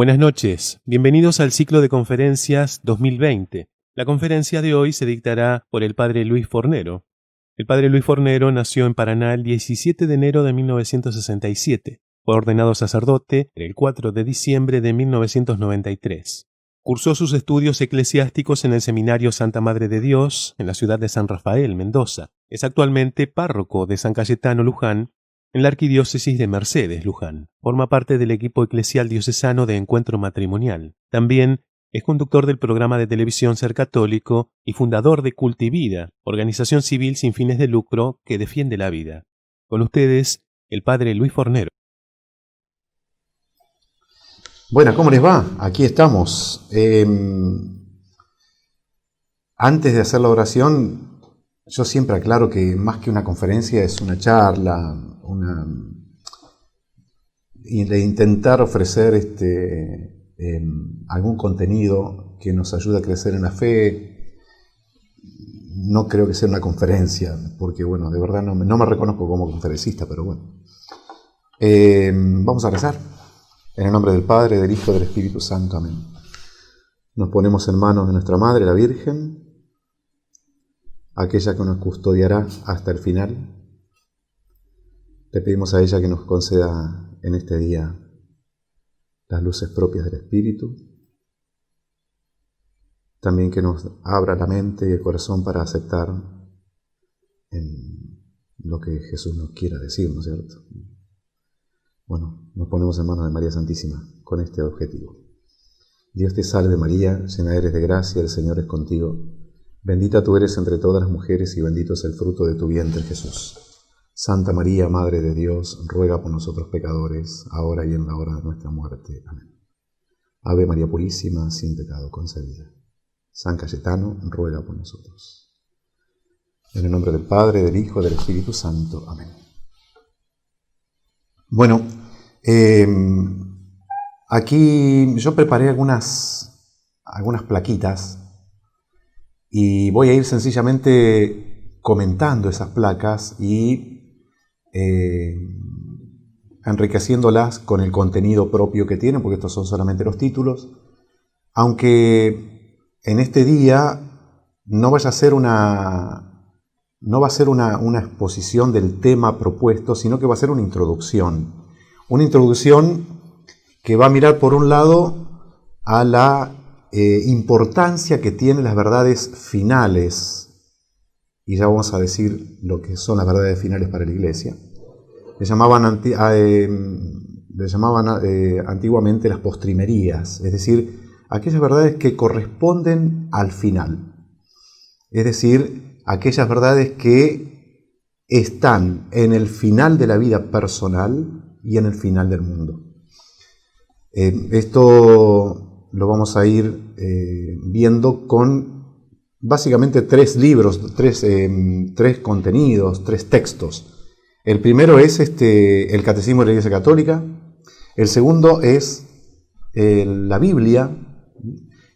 Buenas noches, bienvenidos al ciclo de conferencias 2020. La conferencia de hoy se dictará por el padre Luis Fornero. El padre Luis Fornero nació en Paraná el 17 de enero de 1967. Fue ordenado sacerdote el 4 de diciembre de 1993. Cursó sus estudios eclesiásticos en el Seminario Santa Madre de Dios, en la ciudad de San Rafael, Mendoza. Es actualmente párroco de San Cayetano, Luján, en la arquidiócesis de Mercedes, Luján. Forma parte del equipo eclesial diocesano de Encuentro Matrimonial. También es conductor del programa de televisión Ser Católico y fundador de Cultivida, organización civil sin fines de lucro que defiende la vida. Con ustedes, el padre Luis Fornero. Bueno, ¿cómo les va? Aquí estamos. Antes de hacer la oración, yo siempre aclaro que más que una conferencia es una charla, y de intentar ofrecer algún contenido que nos ayude a crecer en la fe. No creo que sea una conferencia, porque bueno, de verdad no me reconozco como conferencista, pero bueno. Vamos a rezar. En el nombre del Padre, del Hijo y del Espíritu Santo. Amén. Nos ponemos en manos de nuestra Madre, la Virgen, aquella que nos custodiará hasta el final. Le pedimos a ella que nos conceda en este día las luces propias del Espíritu. También que nos abra la mente y el corazón para aceptar en lo que Jesús nos quiera decir, ¿no es cierto? Bueno, nos ponemos en manos de María Santísima con este objetivo. Dios te salve María, llena eres de gracia, el Señor es contigo. Bendita tú eres entre todas las mujeres y bendito es el fruto de tu vientre Jesús. Santa María, Madre de Dios, ruega por nosotros pecadores, ahora y en la hora de nuestra muerte. Amén. Ave María Purísima, sin pecado concebida. San Cayetano, ruega por nosotros. En el nombre del Padre, del Hijo y del Espíritu Santo. Amén. Bueno, aquí yo preparé algunas plaquitas y voy a ir sencillamente comentando esas placas y enriqueciéndolas con el contenido propio que tienen, porque estos son solamente los títulos, aunque en este día no va a ser una exposición del tema propuesto, sino que va a ser una introducción. Una introducción que va a mirar por un lado a la importancia que tienen las verdades finales, y ya vamos a decir lo que son las verdades finales para la Iglesia. Le llamaban antiguamente las postrimerías, es decir, aquellas verdades que corresponden al final, es decir, aquellas verdades que están en el final de la vida personal y en el final del mundo. Esto lo vamos a ir viendo con básicamente tres libros, tres contenidos, tres textos. El primero es el Catecismo de la Iglesia Católica, el segundo es la Biblia,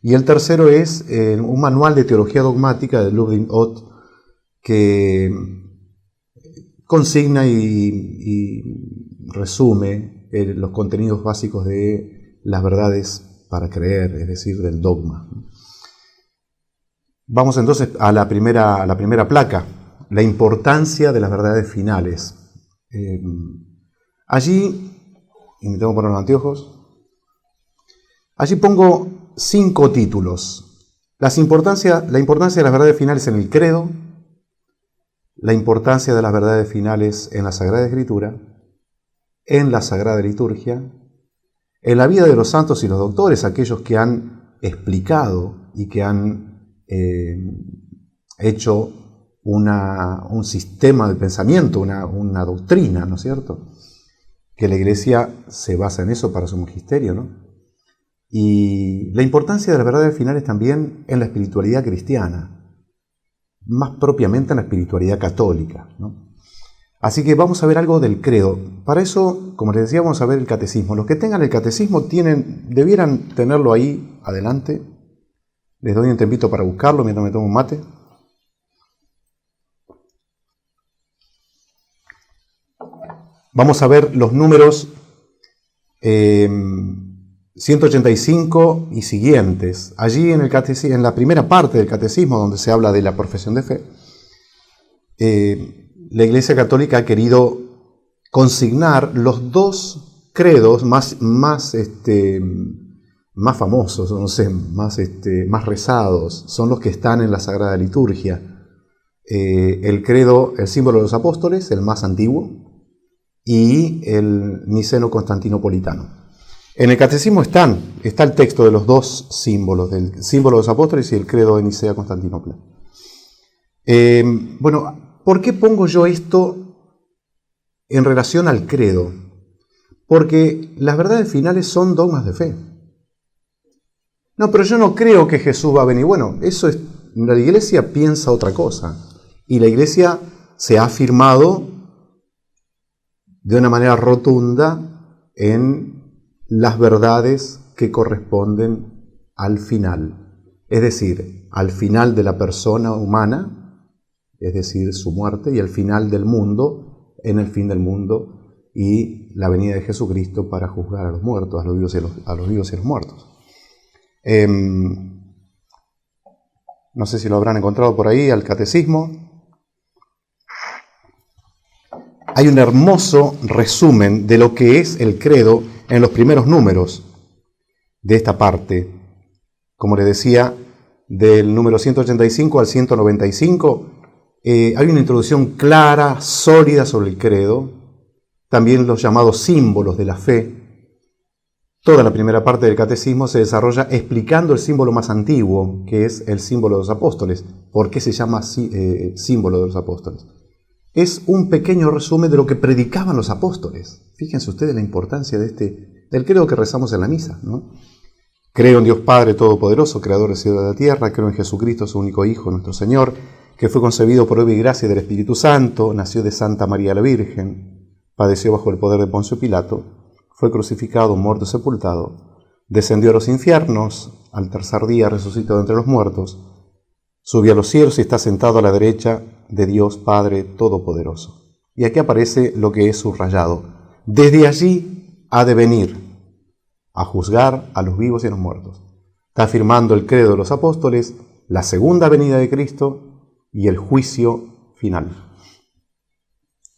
y el tercero es un manual de teología dogmática de Ludwig Ott, que consigna y resume los contenidos básicos de las verdades para creer, es decir, del dogma. Vamos entonces a la primera placa, la importancia de las verdades finales. Allí, y me tengo que poner los anteojos, allí pongo 5 títulos. La importancia de las verdades finales en el credo, la importancia de las verdades finales en la Sagrada Escritura, en la Sagrada Liturgia, en la vida de los santos y los doctores, aquellos que han explicado y que han hecho un sistema de pensamiento, una doctrina, ¿no es cierto? Que la Iglesia se basa en eso para su magisterio, ¿no? Y la importancia de las verdades finales también en la espiritualidad cristiana, más propiamente en la espiritualidad católica, ¿no? Así que vamos a ver algo del credo. Para eso, como les decía, vamos a ver el catecismo. Los que tengan el catecismo debieran tenerlo ahí adelante. Les doy un tempito para buscarlo mientras me tomo un mate. Vamos a ver los números 185 y siguientes. Allí en la primera parte del catecismo, donde se habla de la profesión de fe, la Iglesia Católica ha querido consignar los dos credos más famosos, no sé, más rezados, son los que están en la Sagrada Liturgia. El credo, el símbolo de los apóstoles, el más antiguo, y el niceno-constantinopolitano. En el catecismo está el texto de los dos símbolos, del símbolo de los apóstoles y el credo de Nicea-Constantinopla. Bueno, ¿por qué pongo yo esto en relación al credo? Porque las verdades finales son dogmas de fe. No, pero yo no creo que Jesús va a venir. Bueno, eso es, la Iglesia piensa otra cosa. Y la Iglesia se ha afirmado de una manera rotunda en las verdades que corresponden al final. Es decir, al final de la persona humana, es decir, su muerte, y al final del mundo, en el fin del mundo, y la venida de Jesucristo para juzgar a los muertos, a los vivos y a los muertos. No sé si lo habrán encontrado por ahí, al catecismo. Hay un hermoso resumen de lo que es el credo en los primeros números de esta parte. Como les decía, del número 185 al 195, hay una introducción clara, sólida sobre el credo, también los llamados símbolos de la fe. Toda la primera parte del catecismo se desarrolla explicando el símbolo más antiguo, que es el símbolo de los apóstoles. ¿Por qué se llama símbolo de los apóstoles? Es un pequeño resumen de lo que predicaban los apóstoles. Fíjense ustedes la importancia del credo que rezamos en la misa, ¿no? Creo en Dios Padre Todopoderoso, Creador del cielo y de la tierra. Creo en Jesucristo, su único Hijo, nuestro Señor, que fue concebido por obra y gracia del Espíritu Santo, nació de Santa María la Virgen, padeció bajo el poder de Poncio Pilato, fue crucificado, muerto y sepultado, descendió a los infiernos, al tercer día resucitó de entre los muertos, subió a los cielos y está sentado a la derecha de Dios Padre Todopoderoso. Y aquí aparece lo que es subrayado. Desde allí ha de venir a juzgar a los vivos y a los muertos. Está afirmando el credo de los apóstoles, la segunda venida de Cristo y el juicio final.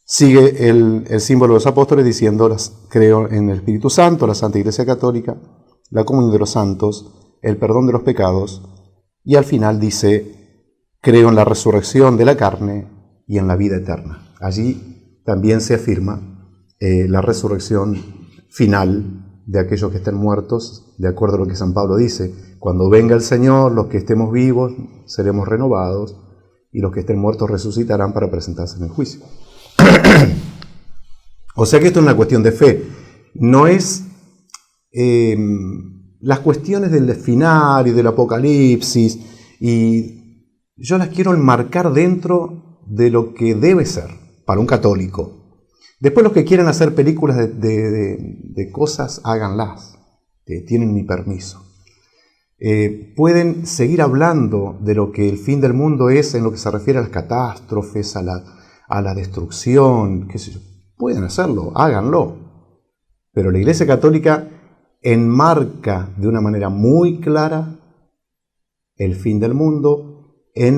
Sigue el símbolo de los apóstoles diciendo: creo en el Espíritu Santo, la Santa Iglesia Católica, la comunión de los santos, el perdón de los pecados, y al final dice: creo en la resurrección de la carne y en la vida eterna. Allí también se afirma la resurrección final de aquellos que estén muertos, de acuerdo a lo que San Pablo dice: cuando venga el Señor, los que estemos vivos seremos renovados, y los que estén muertos resucitarán para presentarse en el juicio. O sea que esto es una cuestión de fe. No es las cuestiones del final y del Apocalipsis, y yo las quiero enmarcar dentro de lo que debe ser para un católico. Después los que quieran hacer películas de cosas, háganlas. Tienen mi permiso. Pueden seguir hablando de lo que el fin del mundo es en lo que se refiere a las catástrofes, a la destrucción, qué sé yo. Pueden hacerlo, háganlo. Pero la Iglesia Católica enmarca de una manera muy clara el fin del mundo en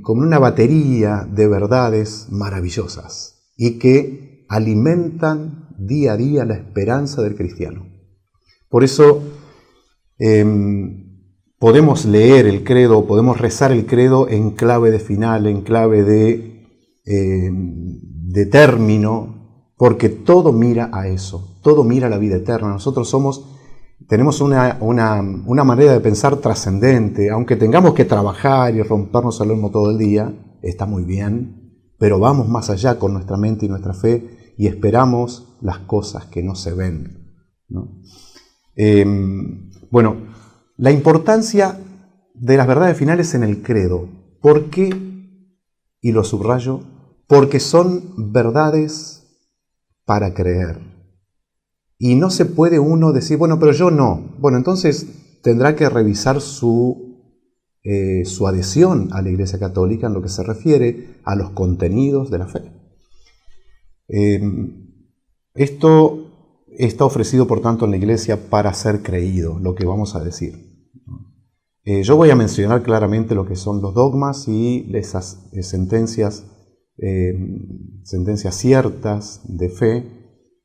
como una batería de verdades maravillosas y que alimentan día a día la esperanza del cristiano. Por eso podemos leer el credo, podemos rezar el credo en clave de final, en clave de término, porque todo mira a eso, todo mira a la vida eterna. Nosotros tenemos una manera de pensar trascendente, aunque tengamos que trabajar y rompernos el lomo todo el día, está muy bien, pero vamos más allá con nuestra mente y nuestra fe y esperamos las cosas que no se ven, ¿no? Bueno, la importancia de las verdades finales en el credo. ¿Por qué? Y lo subrayo, porque son verdades para creer. Y no se puede uno decir, bueno, pero yo no. Bueno, entonces tendrá que revisar su adhesión a la Iglesia Católica en lo que se refiere a los contenidos de la fe. Esto está ofrecido por tanto en la Iglesia para ser creído, lo que vamos a decir. Yo voy a mencionar claramente lo que son los dogmas y esas sentencias ciertas de fe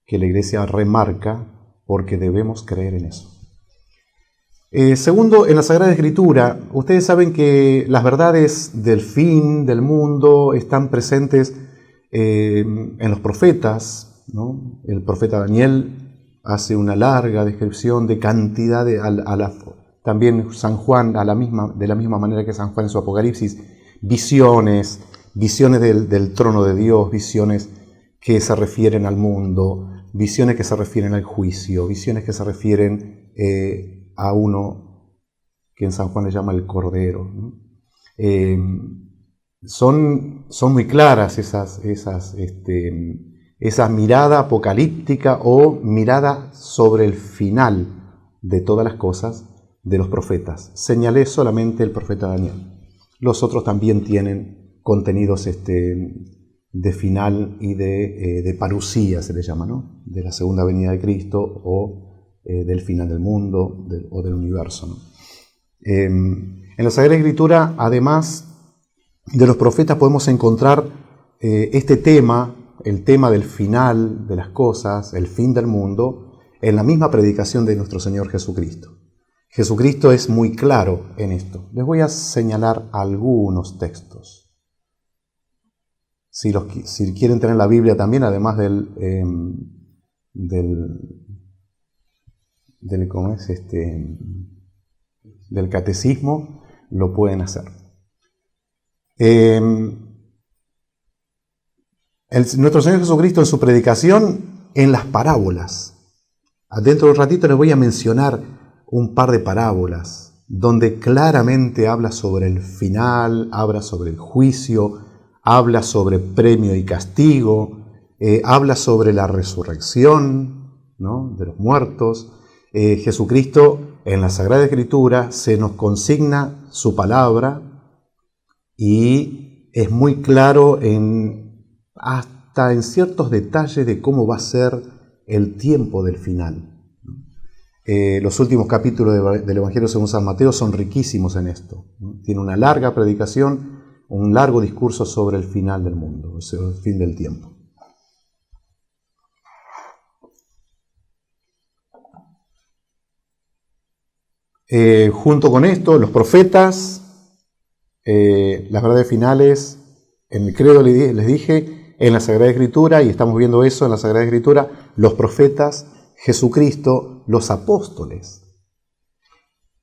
que la Iglesia remarca porque debemos creer en eso. Segundo, en la Sagrada Escritura, ustedes saben que las verdades del fin del mundo están presentes en los profetas, ¿no? El profeta Daniel hace una larga descripción de cantidad también San Juan, de la misma manera que San Juan en su Apocalipsis, visiones del trono de Dios, visiones que se refieren al mundo, visiones que se refieren al juicio, visiones que se refieren a uno que en San Juan le llama el Cordero, ¿no? Son muy claras esa mirada apocalíptica o mirada sobre el final de todas las cosas de los profetas. Señalé solamente el profeta Daniel. Los otros también tienen contenidos de final y de parusía, se le llama, ¿no? De la segunda venida de Cristo o del final del mundo o del universo, ¿no? En la Sagrada Escritura, además de los profetas, podemos encontrar este tema, el tema del final de las cosas, el fin del mundo, en la misma predicación de nuestro Señor Jesucristo. Jesucristo es muy claro en esto. Les voy a señalar algunos textos. Si quieren tener la Biblia también, además del catecismo, lo pueden hacer. Nuestro Señor Jesucristo en su predicación, en las parábolas. Dentro de un ratito les voy a mencionar un par de parábolas donde claramente habla sobre el final, habla sobre el juicio, habla sobre premio y castigo, habla sobre la resurrección, ¿no?, de los muertos. Jesucristo en la Sagrada Escritura se nos consigna su palabra y es muy claro hasta en ciertos detalles de cómo va a ser el tiempo del final. Los últimos capítulos del Evangelio según San Mateo son riquísimos en esto, ¿no? Tiene una larga predicación, un largo discurso sobre el final del mundo, sobre el fin del tiempo. Junto con esto, los profetas, las verdades finales, en el credo les dije, en la Sagrada Escritura, y estamos viendo eso en la Sagrada Escritura, los profetas, Jesucristo, los apóstoles.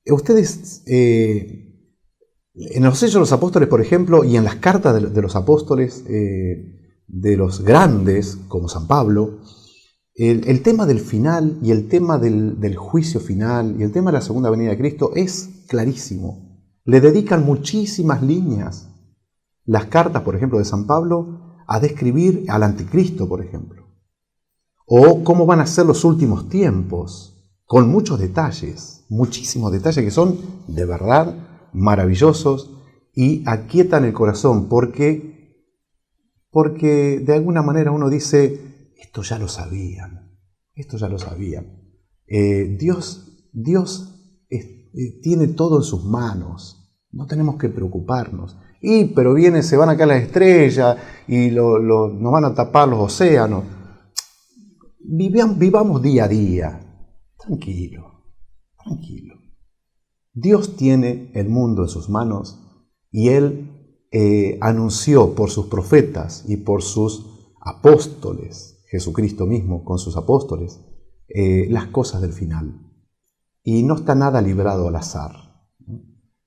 Ustedes, en los hechos de los apóstoles, por ejemplo, y en las cartas de los apóstoles, de los grandes, como San Pablo, el tema del final y el tema del juicio final y el tema de la segunda venida de Cristo es clarísimo. Le dedican muchísimas líneas. Las cartas, por ejemplo, de San Pablo, a describir al anticristo, por ejemplo. O cómo van a ser los últimos tiempos, con muchos detalles, muchísimos detalles que son de verdad maravillosos y aquietan el corazón porque de alguna manera uno dice, esto ya lo sabían. Dios tiene todo en sus manos, no tenemos que preocuparnos. Pero se van a caer las estrellas y nos van a tapar los océanos. Vivamos día a día, tranquilo. Dios tiene el mundo en sus manos y Él anunció por sus profetas y por sus apóstoles, Jesucristo mismo con sus apóstoles, las cosas del final. Y no está nada librado al azar.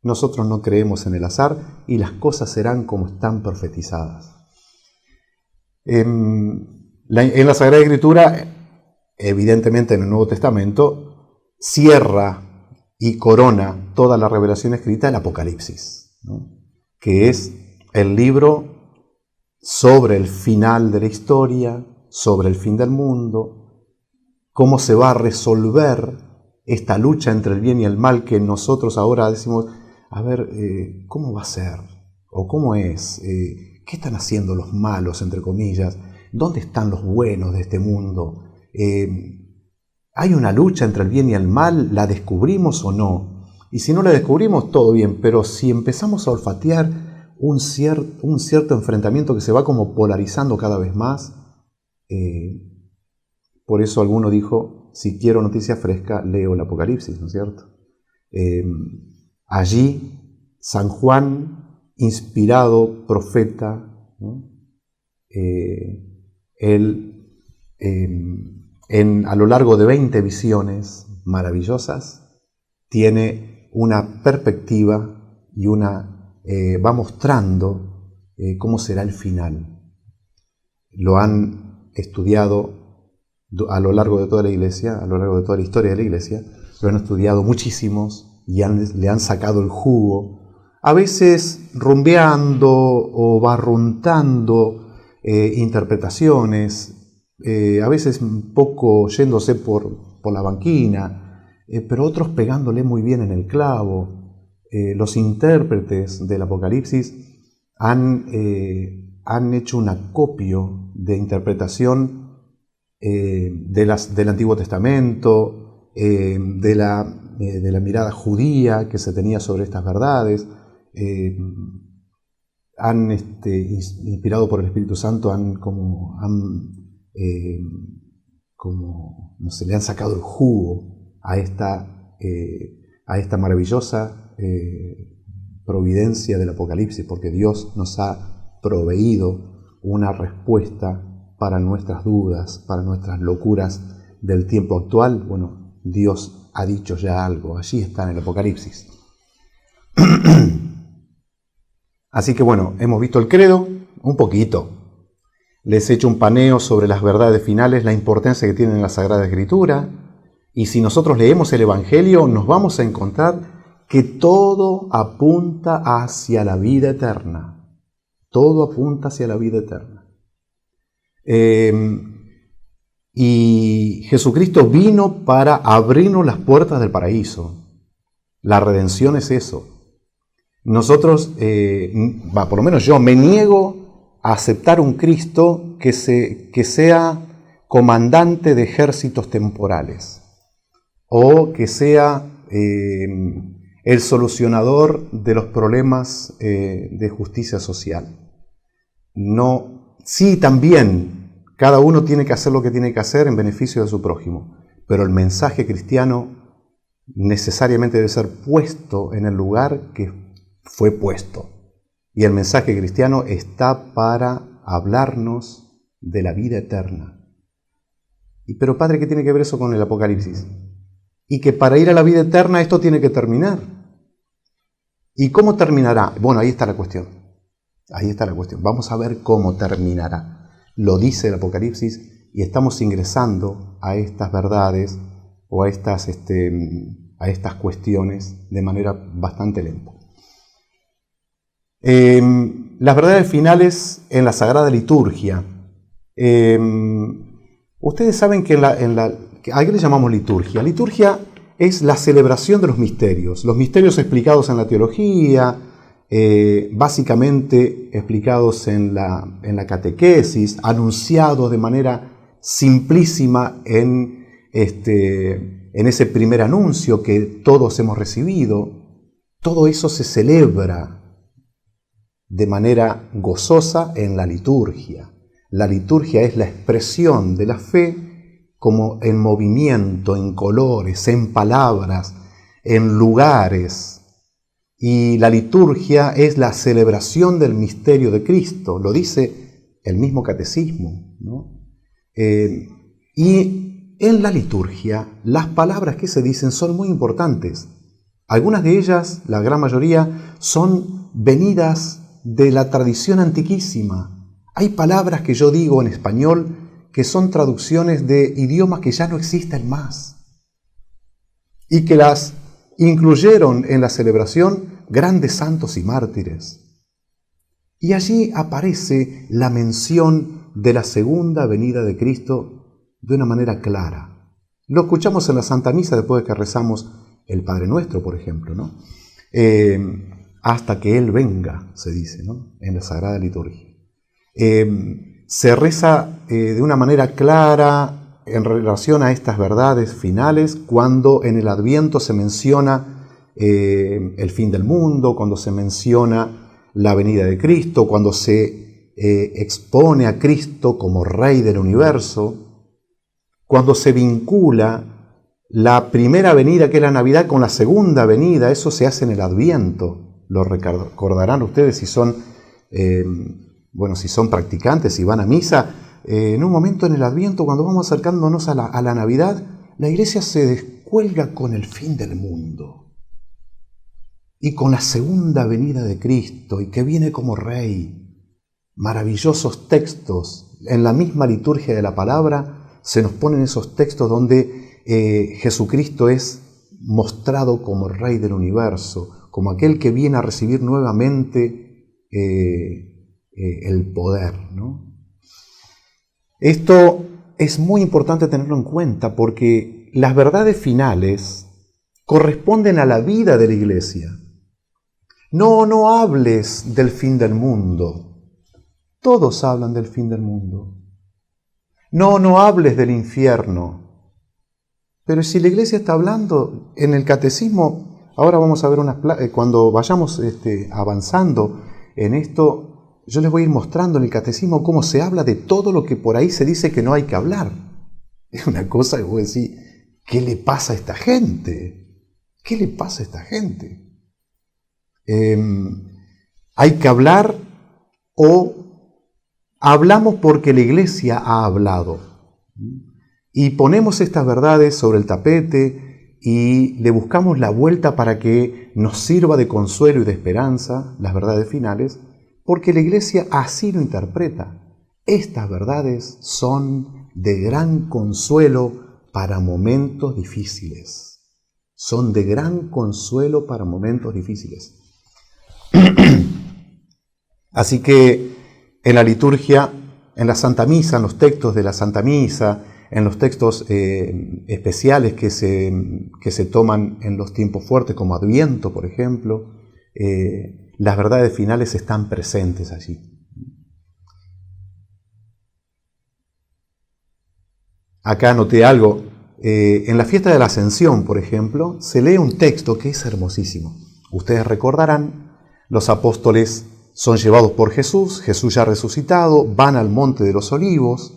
Nosotros no creemos en el azar y las cosas serán como están profetizadas. En la Sagrada Escritura, evidentemente en el Nuevo Testamento, cierra y corona toda la revelación escrita el Apocalipsis, ¿no?, que es el libro sobre el final de la historia, sobre el fin del mundo, cómo se va a resolver esta lucha entre el bien y el mal que nosotros ahora decimos, a ver, ¿cómo va a ser? ¿O cómo es? ¿Qué están haciendo los malos, entre comillas? ¿Dónde están los buenos de este mundo? Hay una lucha entre el bien y el mal, ¿la descubrimos o no? Y si no la descubrimos, todo bien, pero si empezamos a olfatear un cierto enfrentamiento que se va como polarizando cada vez más, por eso alguno dijo, si quiero noticia fresca, leo el Apocalipsis, ¿no es cierto? Allí, San Juan, inspirado profeta, ¿no? A lo largo de 20 visiones maravillosas, tiene una perspectiva y va mostrando cómo será el final. Lo han estudiado a lo largo de toda la Iglesia, a lo largo de toda la historia de la Iglesia, lo han estudiado muchísimos y le han sacado el jugo, a veces rumbeando o barruntando interpretaciones, a veces un poco yéndose por la banquina, pero otros pegándole muy bien en el clavo. Los intérpretes del Apocalipsis han hecho un acopio de interpretación del Antiguo Testamento, de la mirada judía que se tenía sobre estas verdades. Han inspirado por el Espíritu Santo, le han sacado el jugo a esta maravillosa providencia del Apocalipsis, porque Dios nos ha proveído una respuesta para nuestras dudas, para nuestras locuras del tiempo actual. Bueno, Dios ha dicho ya algo, allí está en el Apocalipsis. Así que bueno, hemos visto el credo un poquito. Les he hecho un paneo sobre las verdades finales, la importancia que tiene la Sagrada Escritura. Y si nosotros leemos el Evangelio, nos vamos a encontrar que todo apunta hacia la vida eterna. Todo apunta hacia la vida eterna. Y Jesucristo vino para abrirnos las puertas del paraíso. La redención es eso. Nosotros, por lo menos yo, me niego a aceptar un Cristo que sea comandante de ejércitos temporales o que sea el solucionador de los problemas de justicia social. No, sí, también, cada uno tiene que hacer lo que tiene que hacer en beneficio de su prójimo, pero el mensaje cristiano necesariamente debe ser puesto en el lugar que fue puesto. Y el mensaje cristiano está para hablarnos de la vida eterna. Pero Padre, ¿qué tiene que ver eso con el Apocalipsis? Y que para ir a la vida eterna esto tiene que terminar. ¿Y cómo terminará? Bueno, ahí está la cuestión. Ahí está la cuestión. Vamos a ver cómo terminará. Lo dice el Apocalipsis y estamos ingresando a estas verdades o a estas cuestiones de manera bastante lenta. Las verdades finales en la Sagrada Liturgia. Ustedes saben que ¿a qué le llamamos liturgia? Liturgia es la celebración de los misterios explicados en la teología, básicamente explicados en la catequesis, anunciados de manera simplísima en ese primer anuncio que todos hemos recibido. Todo eso se celebra de manera gozosa en la liturgia. La liturgia es la expresión de la fe como en movimiento, en colores, en palabras, en lugares. Y la liturgia es la celebración del misterio de Cristo, lo dice el mismo catecismo, ¿no? Y en la liturgia las palabras que se dicen son muy importantes. Algunas de ellas, la gran mayoría, son venidas de la tradición antiquísima. Hay palabras que yo digo en español que son traducciones de idiomas que ya no existen más y que las incluyeron en la celebración grandes santos y mártires. Y allí aparece la mención de la segunda venida de Cristo de una manera clara. Lo escuchamos en la Santa Misa después de que rezamos el Padre Nuestro, por ejemplo, ¿no? Hasta que Él venga, se dice, ¿no? En la Sagrada Liturgia. Se reza de una manera clara, en relación a estas verdades finales cuando en el Adviento se menciona el fin del mundo, cuando se menciona la venida de Cristo, cuando se expone a Cristo como Rey del universo, cuando se vincula la primera venida, que es la Navidad, con la segunda venida. Eso se hace en el Adviento. Lo recordarán ustedes si son, si son practicantes, si van a misa. En un momento en el Adviento, cuando vamos acercándonos a la Navidad, la Iglesia se descuelga con el fin del mundo y con la segunda venida de Cristo, y que viene como Rey. Maravillosos textos. En la misma liturgia de la palabra se nos ponen esos textos donde Jesucristo es mostrado como Rey del universo, como aquel que viene a recibir nuevamente el poder, ¿no? Esto es muy importante tenerlo en cuenta porque las verdades finales corresponden a la vida de la Iglesia. No hables del fin del mundo. Todos hablan del fin del mundo. No hables del infierno. Pero si la Iglesia está hablando en el catecismo, ahora vamos a ver cuando vayamos avanzando en esto, yo les voy a ir mostrando en el catecismo cómo se habla de todo lo que por ahí se dice que no hay que hablar. Es una cosa que voy a decir, ¿qué le pasa a esta gente? ¿Qué le pasa a esta gente? Hay que hablar, o hablamos porque la Iglesia ha hablado. Y ponemos estas verdades sobre el tapete y le buscamos la vuelta para que nos sirva de consuelo y de esperanza, las verdades finales, porque la Iglesia así lo interpreta. Estas verdades son de gran consuelo para momentos difíciles. Son de gran consuelo para momentos difíciles. Así que en la liturgia, en la Santa Misa, en los textos de la Santa Misa, en los textos especiales que se toman en los tiempos fuertes, como Adviento, por ejemplo, las verdades finales están presentes allí. Acá anoté algo. En la fiesta de la Ascensión, por ejemplo, se lee un texto que es hermosísimo. Ustedes recordarán, los apóstoles son llevados por Jesús ya resucitado, van al Monte de los Olivos,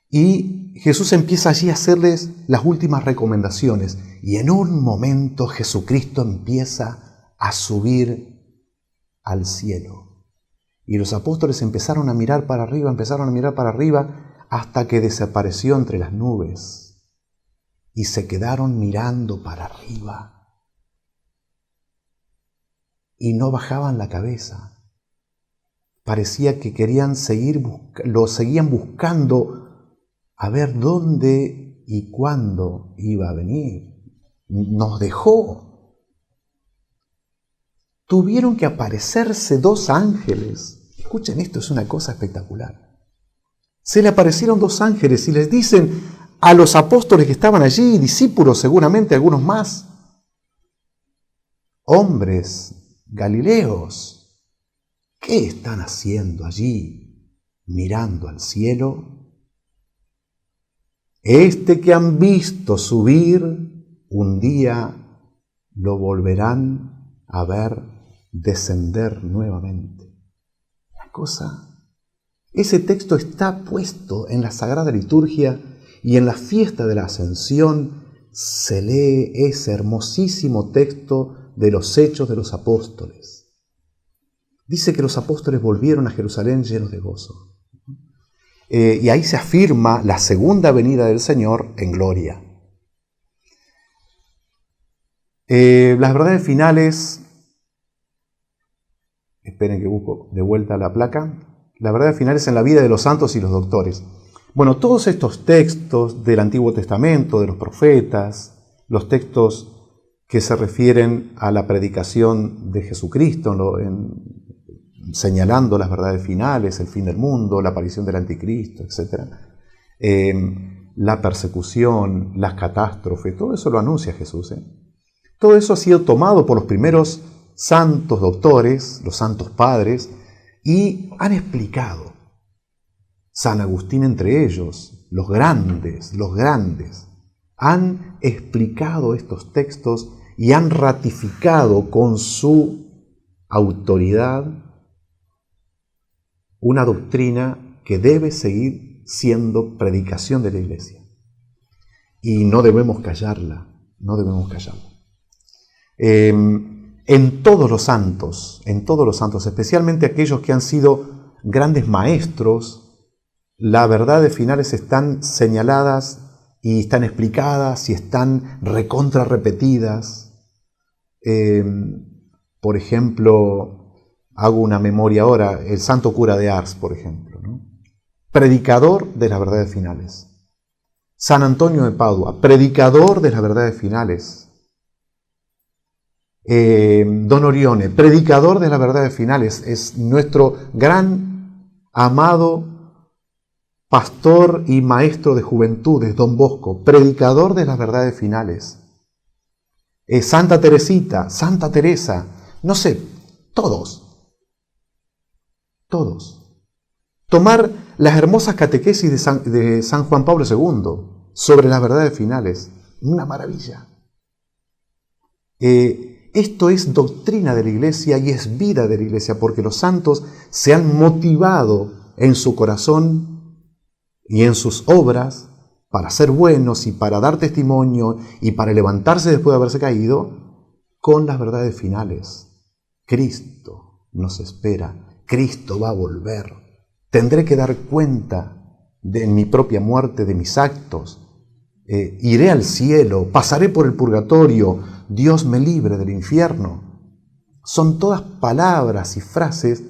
y Jesús empieza allí a hacerles las últimas recomendaciones. Y en un momento Jesucristo empieza a subir al cielo. Y los apóstoles empezaron a mirar para arriba, hasta que desapareció entre las nubes. Y se quedaron mirando para arriba. Y no bajaban la cabeza. Parecía que querían lo seguían buscando a ver dónde y cuándo iba a venir. Nos dejó. Tuvieron que aparecerse 2 ángeles. Escuchen esto, es una cosa espectacular. Se le aparecieron 2 ángeles y les dicen a los apóstoles que estaban allí, discípulos seguramente, algunos más: hombres galileos, ¿qué están haciendo allí mirando al cielo? Este que han visto subir, un día lo volverán a ver descender nuevamente. La cosa, ese texto está puesto en la Sagrada Liturgia, y en la fiesta de la Ascensión se lee ese hermosísimo texto de los Hechos de los Apóstoles. Dice que los apóstoles volvieron a Jerusalén llenos de gozo. Y ahí se afirma la segunda venida del Señor en gloria. Las verdades finales, esperen que busco de vuelta la placa, las verdades finales en la vida de los santos y los doctores. Bueno, todos estos textos del Antiguo Testamento, de los profetas, los textos que se refieren a la predicación de Jesucristo, señalando las verdades finales, el fin del mundo, la aparición del anticristo, etc. La persecución, las catástrofes, todo eso lo anuncia Jesús. Todo eso ha sido tomado por los primeros santos doctores, los santos padres, y han explicado. San Agustín entre ellos, los grandes, han explicado estos textos y han ratificado con su autoridad una doctrina que debe seguir siendo predicación de la Iglesia. Y no debemos callarla, no debemos callarla. En todos los santos, especialmente aquellos que han sido grandes maestros, las verdades finales están señaladas y están explicadas y están recontra repetidas. Por ejemplo, hago una memoria ahora, el santo cura de Ars, por ejemplo, ¿no? Predicador de las verdades finales. San Antonio de Padua, predicador de las verdades finales. Don Orione, predicador de las verdades finales, es nuestro gran, amado pastor y maestro de juventudes, Don Bosco, predicador de las verdades finales. Santa Teresita, Santa Teresa, no sé, todos. Tomar las hermosas catequesis de San Juan Pablo II sobre las verdades finales, una maravilla. Esto es doctrina de la Iglesia y es vida de la Iglesia, porque los santos se han motivado en su corazón y en sus obras para ser buenos y para dar testimonio y para levantarse después de haberse caído con las verdades finales. Cristo nos espera, Cristo va a volver. Tendré que dar cuenta de mi propia muerte, de mis actos. Iré al cielo, pasaré por el purgatorio, Dios me libre del infierno. Son todas palabras y frases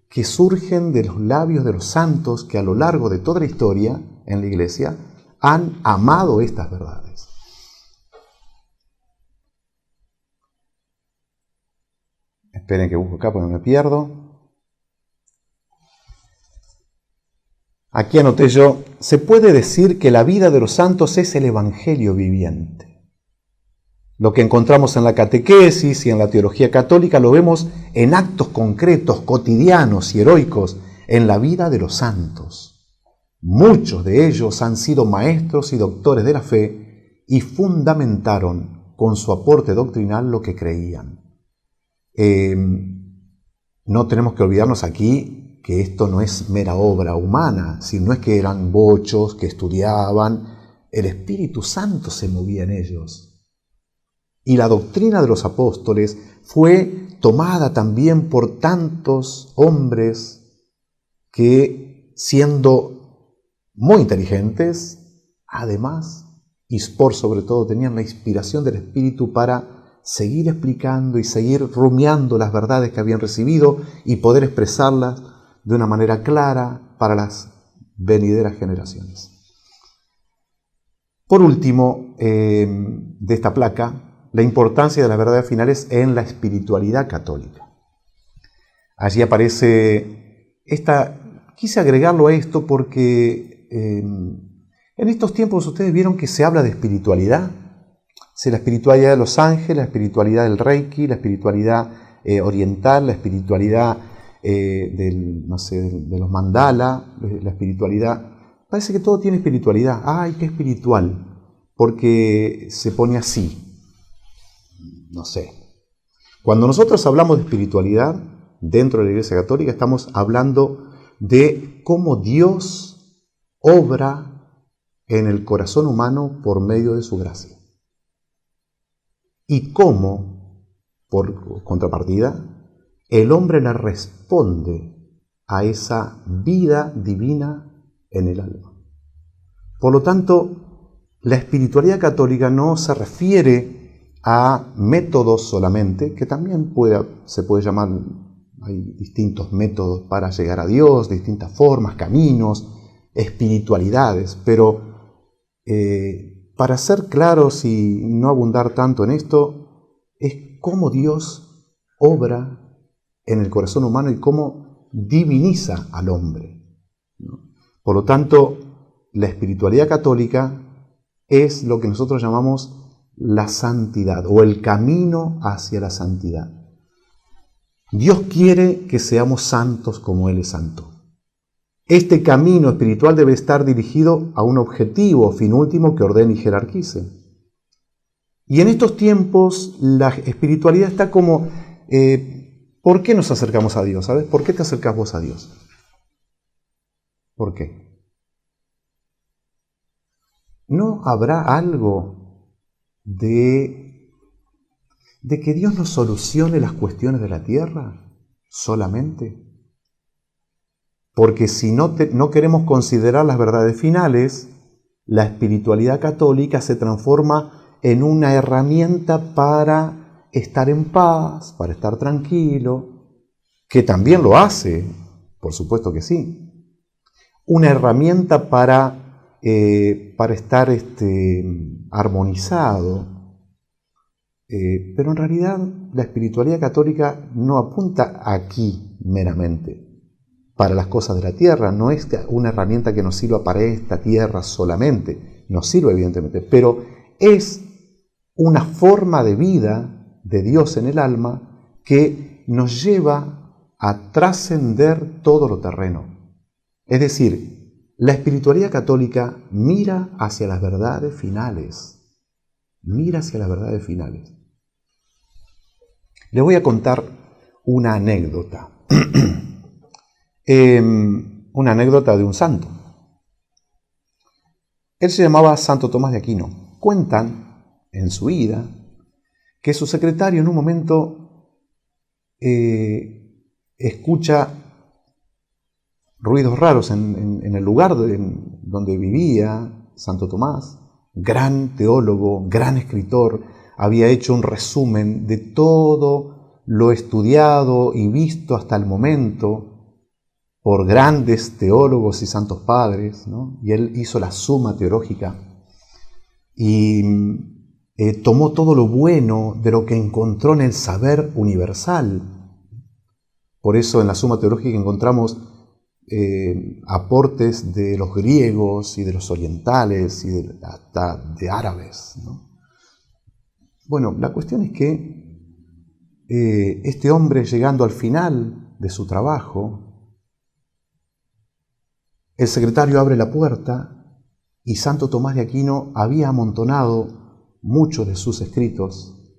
que surgen de los labios de los santos que a lo largo de toda la historia en la Iglesia han amado estas verdades. Esperen que busco acá porque me pierdo. Aquí anoté yo, se puede decir que la vida de los santos es el evangelio viviente. Lo que encontramos en la catequesis y en la teología católica lo vemos en actos concretos, cotidianos y heroicos en la vida de los santos. Muchos de ellos han sido maestros y doctores de la fe y fundamentaron con su aporte doctrinal lo que creían. No tenemos que olvidarnos aquí que esto no es mera obra humana, sino es que eran bochos, que estudiaban, el Espíritu Santo se movía en ellos. Y la doctrina de los apóstoles fue tomada también por tantos hombres que, siendo muy inteligentes, además, y por sobre todo, tenían la inspiración del Espíritu para seguir explicando y seguir rumiando las verdades que habían recibido y poder expresarlas de una manera clara para las venideras generaciones. Por último, de esta placa, la importancia de las verdades finales en la espiritualidad católica. Allí aparece quise agregarlo a esto porque en estos tiempos ustedes vieron que se habla de espiritualidad. La espiritualidad de los ángeles, la espiritualidad del Reiki, la espiritualidad oriental, la espiritualidad de los mandala, la espiritualidad. Parece que todo tiene espiritualidad. ¡Ay, qué espiritual! Porque se pone así. No sé. Cuando nosotros hablamos de espiritualidad dentro de la Iglesia Católica, estamos hablando de cómo Dios obra en el corazón humano por medio de su gracia. Y cómo, por contrapartida, el hombre le responde a esa vida divina en el alma. Por lo tanto, la espiritualidad católica no se refiere a métodos solamente, que también se puede llamar, hay distintos métodos para llegar a Dios, distintas formas, caminos, espiritualidades, pero para ser claros y no abundar tanto en esto, es cómo Dios obra en el corazón humano y cómo diviniza al hombre. Por lo tanto, la espiritualidad católica es lo que nosotros llamamos la santidad o el camino hacia la santidad. Dios quiere que seamos santos como Él es santo. Este camino espiritual debe estar dirigido a un objetivo, fin último, que ordene y jerarquice. Y en estos tiempos la espiritualidad está como... ¿por qué nos acercamos a Dios? ¿Sabes? ¿Por qué te acercas vos a Dios? ¿Por qué? ¿No habrá algo de que Dios nos solucione las cuestiones de la tierra solamente? Porque si no queremos considerar las verdades finales, la espiritualidad católica se transforma en una herramienta para estar en paz, para estar tranquilo, que también lo hace, por supuesto que sí. Una herramienta para estar armonizado. Pero en realidad la espiritualidad católica no apunta aquí meramente para las cosas de la tierra, no es una herramienta que nos sirva para esta tierra solamente, nos sirve evidentemente, pero es una forma de vida de Dios en el alma que nos lleva a trascender todo lo terreno. Es decir, la espiritualidad católica mira hacia las verdades finales, mira hacia las verdades finales. Les voy a contar una anécdota. Una anécdota de un santo. Él se llamaba Santo Tomás de Aquino. Cuentan en su vida que su secretario en un momento escucha ruidos raros en el lugar donde vivía Santo Tomás. Gran teólogo, gran escritor, había hecho un resumen de todo lo estudiado y visto hasta el momento por grandes teólogos y santos padres, ¿no? Y él hizo la suma teológica y tomó todo lo bueno de lo que encontró en el saber universal. Por eso en la suma teológica encontramos aportes de los griegos y de los orientales y hasta de árabes, ¿no? Bueno, la cuestión es que este hombre, llegando al final de su trabajo, el secretario abre la puerta y Santo Tomás de Aquino había amontonado muchos de sus escritos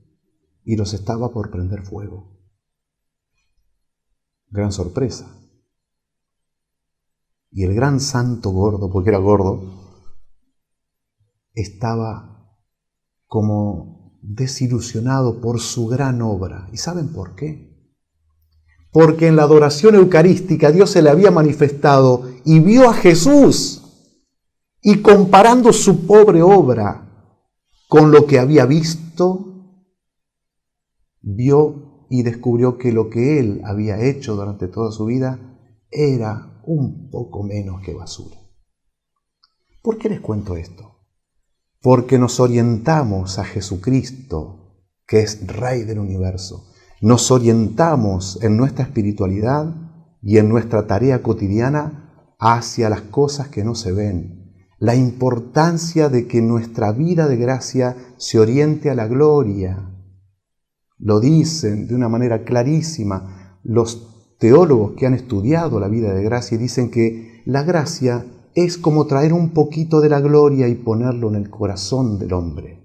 y los estaba por prender fuego. Gran sorpresa. Y el gran santo gordo, porque era gordo, estaba como desilusionado por su gran obra. ¿Y saben por qué? Porque en la adoración eucarística Dios se le había manifestado y vio a Jesús, y comparando su pobre obra con lo que había visto, vio y descubrió que lo que él había hecho durante toda su vida era un poco menos que basura. ¿Por qué les cuento esto? Porque nos orientamos a Jesucristo, que es Rey del universo. Nos orientamos en nuestra espiritualidad y en nuestra tarea cotidiana hacia las cosas que no se ven. La importancia de que nuestra vida de gracia se oriente a la gloria. Lo dicen de una manera clarísima los teólogos que han estudiado la vida de gracia y dicen que la gracia es como traer un poquito de la gloria y ponerlo en el corazón del hombre.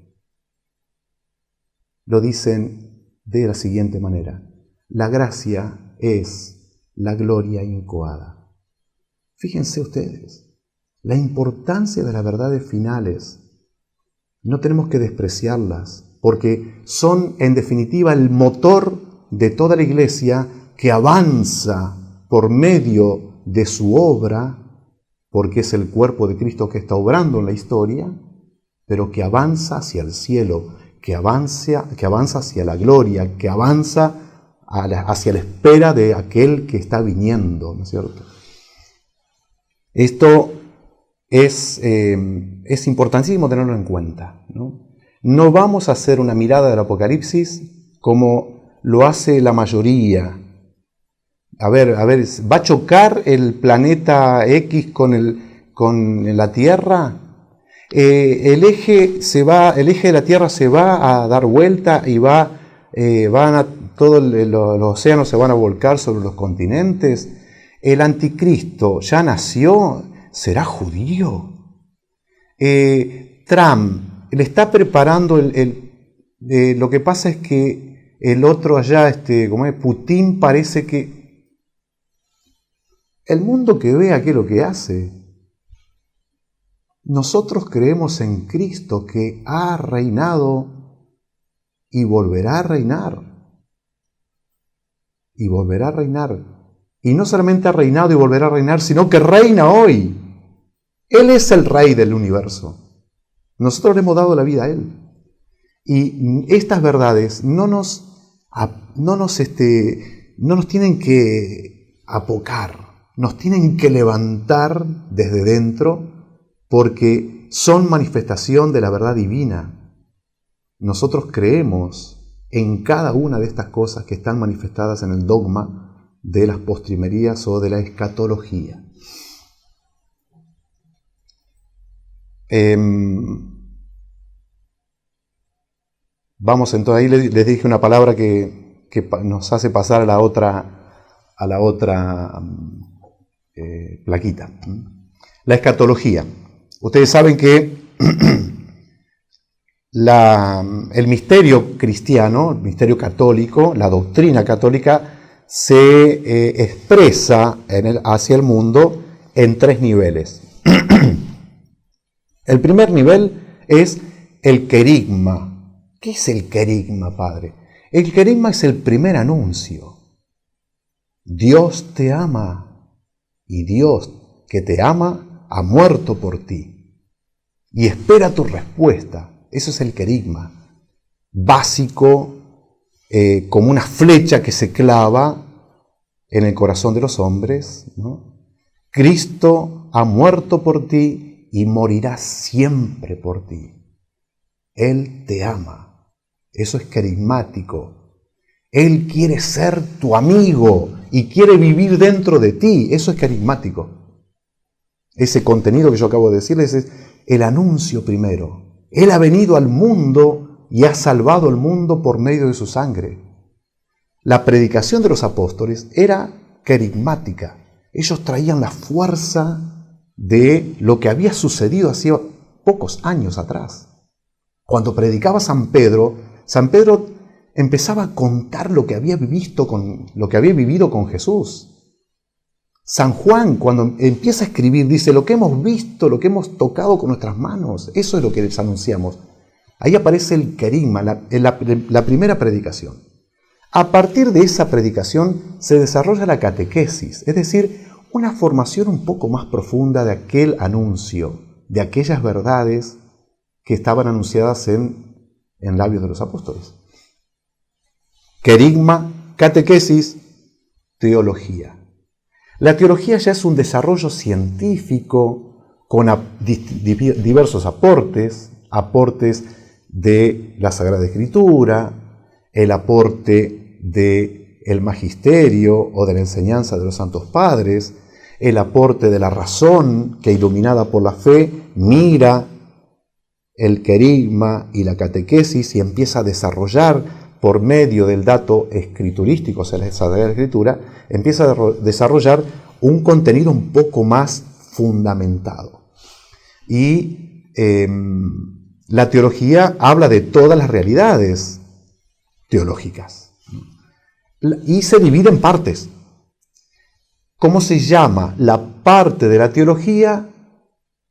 Lo dicen de la siguiente manera: la gracia es la gloria incoada. Fíjense ustedes, la importancia de las verdades finales. No tenemos que despreciarlas, porque son en definitiva el motor de toda la Iglesia que avanza por medio de su obra, porque es el cuerpo de Cristo que está obrando en la historia, pero que avanza hacia el cielo, que avanza hacia la gloria, que avanza hacia la espera de aquel que está viniendo, ¿no es cierto? Esto es importantísimo tenerlo en cuenta, ¿no? No vamos a hacer una mirada del Apocalipsis como lo hace la mayoría. A ver, ¿va a chocar el planeta X con la Tierra? El eje de la Tierra se va a dar vuelta y todos los océanos se van a volcar sobre los continentes. El anticristo ya nació, será judío. Trump le está preparando lo que pasa es que el otro allá, como es Putin, parece que el mundo que vea qué es lo que hace. Nosotros creemos en Cristo que ha reinado y volverá a reinar. Y volverá a reinar. Y no solamente ha reinado y volverá a reinar, sino que reina hoy. Él es el rey del universo. Nosotros le hemos dado la vida a Él. Y estas verdades no nos tienen que apocar, nos tienen que levantar desde dentro, porque son manifestación de la verdad divina. Nosotros creemos en cada una de estas cosas que están manifestadas en el dogma de las postrimerías o de la escatología. Vamos entonces, ahí les dije una palabra que nos hace pasar a la otra plaquita. La escatología. Ustedes saben que el misterio cristiano, el misterio católico, la doctrina católica, se expresa hacia el mundo en 3 niveles. El primer nivel es el querigma. ¿Qué es el querigma, Padre? El querigma es el primer anuncio. Dios te ama y Dios que te ama ha muerto por ti y espera tu respuesta. Eso es el querigma, básico, como una flecha que se clava en el corazón de los hombres, ¿no? Cristo ha muerto por ti y morirá siempre por ti. Él te ama. Eso es carismático. Él quiere ser tu amigo y quiere vivir dentro de ti. Eso es carismático. Ese contenido que yo acabo de decirles es el anuncio primero. Él ha venido al mundo y ha salvado al mundo por medio de su sangre. La predicación de los apóstoles era carismática. Ellos traían la fuerza de lo que había sucedido hacía pocos años atrás. Cuando predicaba San Pedro empezaba a contar lo que había vivido con Jesús. San Juan, cuando empieza a escribir, dice lo que hemos visto, lo que hemos tocado con nuestras manos. Eso es lo que les anunciamos. Ahí aparece el querigma, la primera predicación. A partir de esa predicación se desarrolla la catequesis, es decir, una formación un poco más profunda de aquel anuncio, de aquellas verdades que estaban anunciadas en labios de los apóstoles. Querigma, catequesis, teología. La teología ya es un desarrollo científico con diversos aportes de la Sagrada Escritura, el aporte del magisterio o de la enseñanza de los santos padres, el aporte de la razón que, iluminada por la fe, mira el querigma y la catequesis y empieza a desarrollar por medio del dato escriturístico, o sea, la Sagrada Escritura, empieza a desarrollar un contenido un poco más fundamentado. Y la teología habla de todas las realidades teológicas y se divide en partes. ¿Cómo se llama la parte de la teología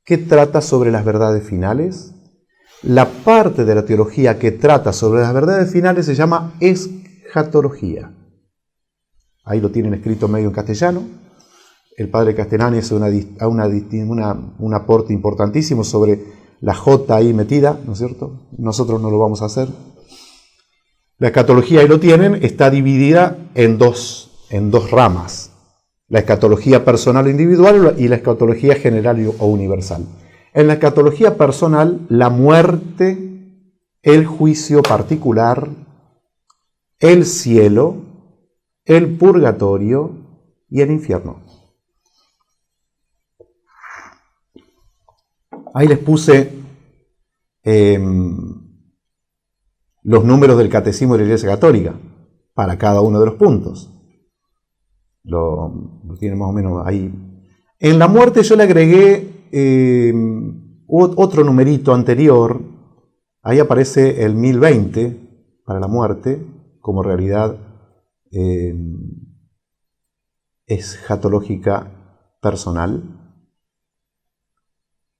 que trata sobre las verdades finales? La parte de la teología que trata sobre las verdades finales se llama escatología. Ahí lo tienen escrito medio en castellano. El padre Castellani hace un aporte importantísimo sobre la J ahí metida, ¿no es cierto? Nosotros no lo vamos a hacer. La escatología, ahí lo tienen, está dividida en dos ramas. La escatología personal o individual y la escatología general o universal. En la escatología personal, la muerte, el juicio particular, el cielo, el purgatorio y el infierno. Ahí les puse los números del Catecismo de la Iglesia Católica para cada uno de los puntos. lo tiene más o menos ahí. En la muerte yo le agregué otro numerito anterior. Ahí aparece el 1020 para la muerte como realidad escatológica personal.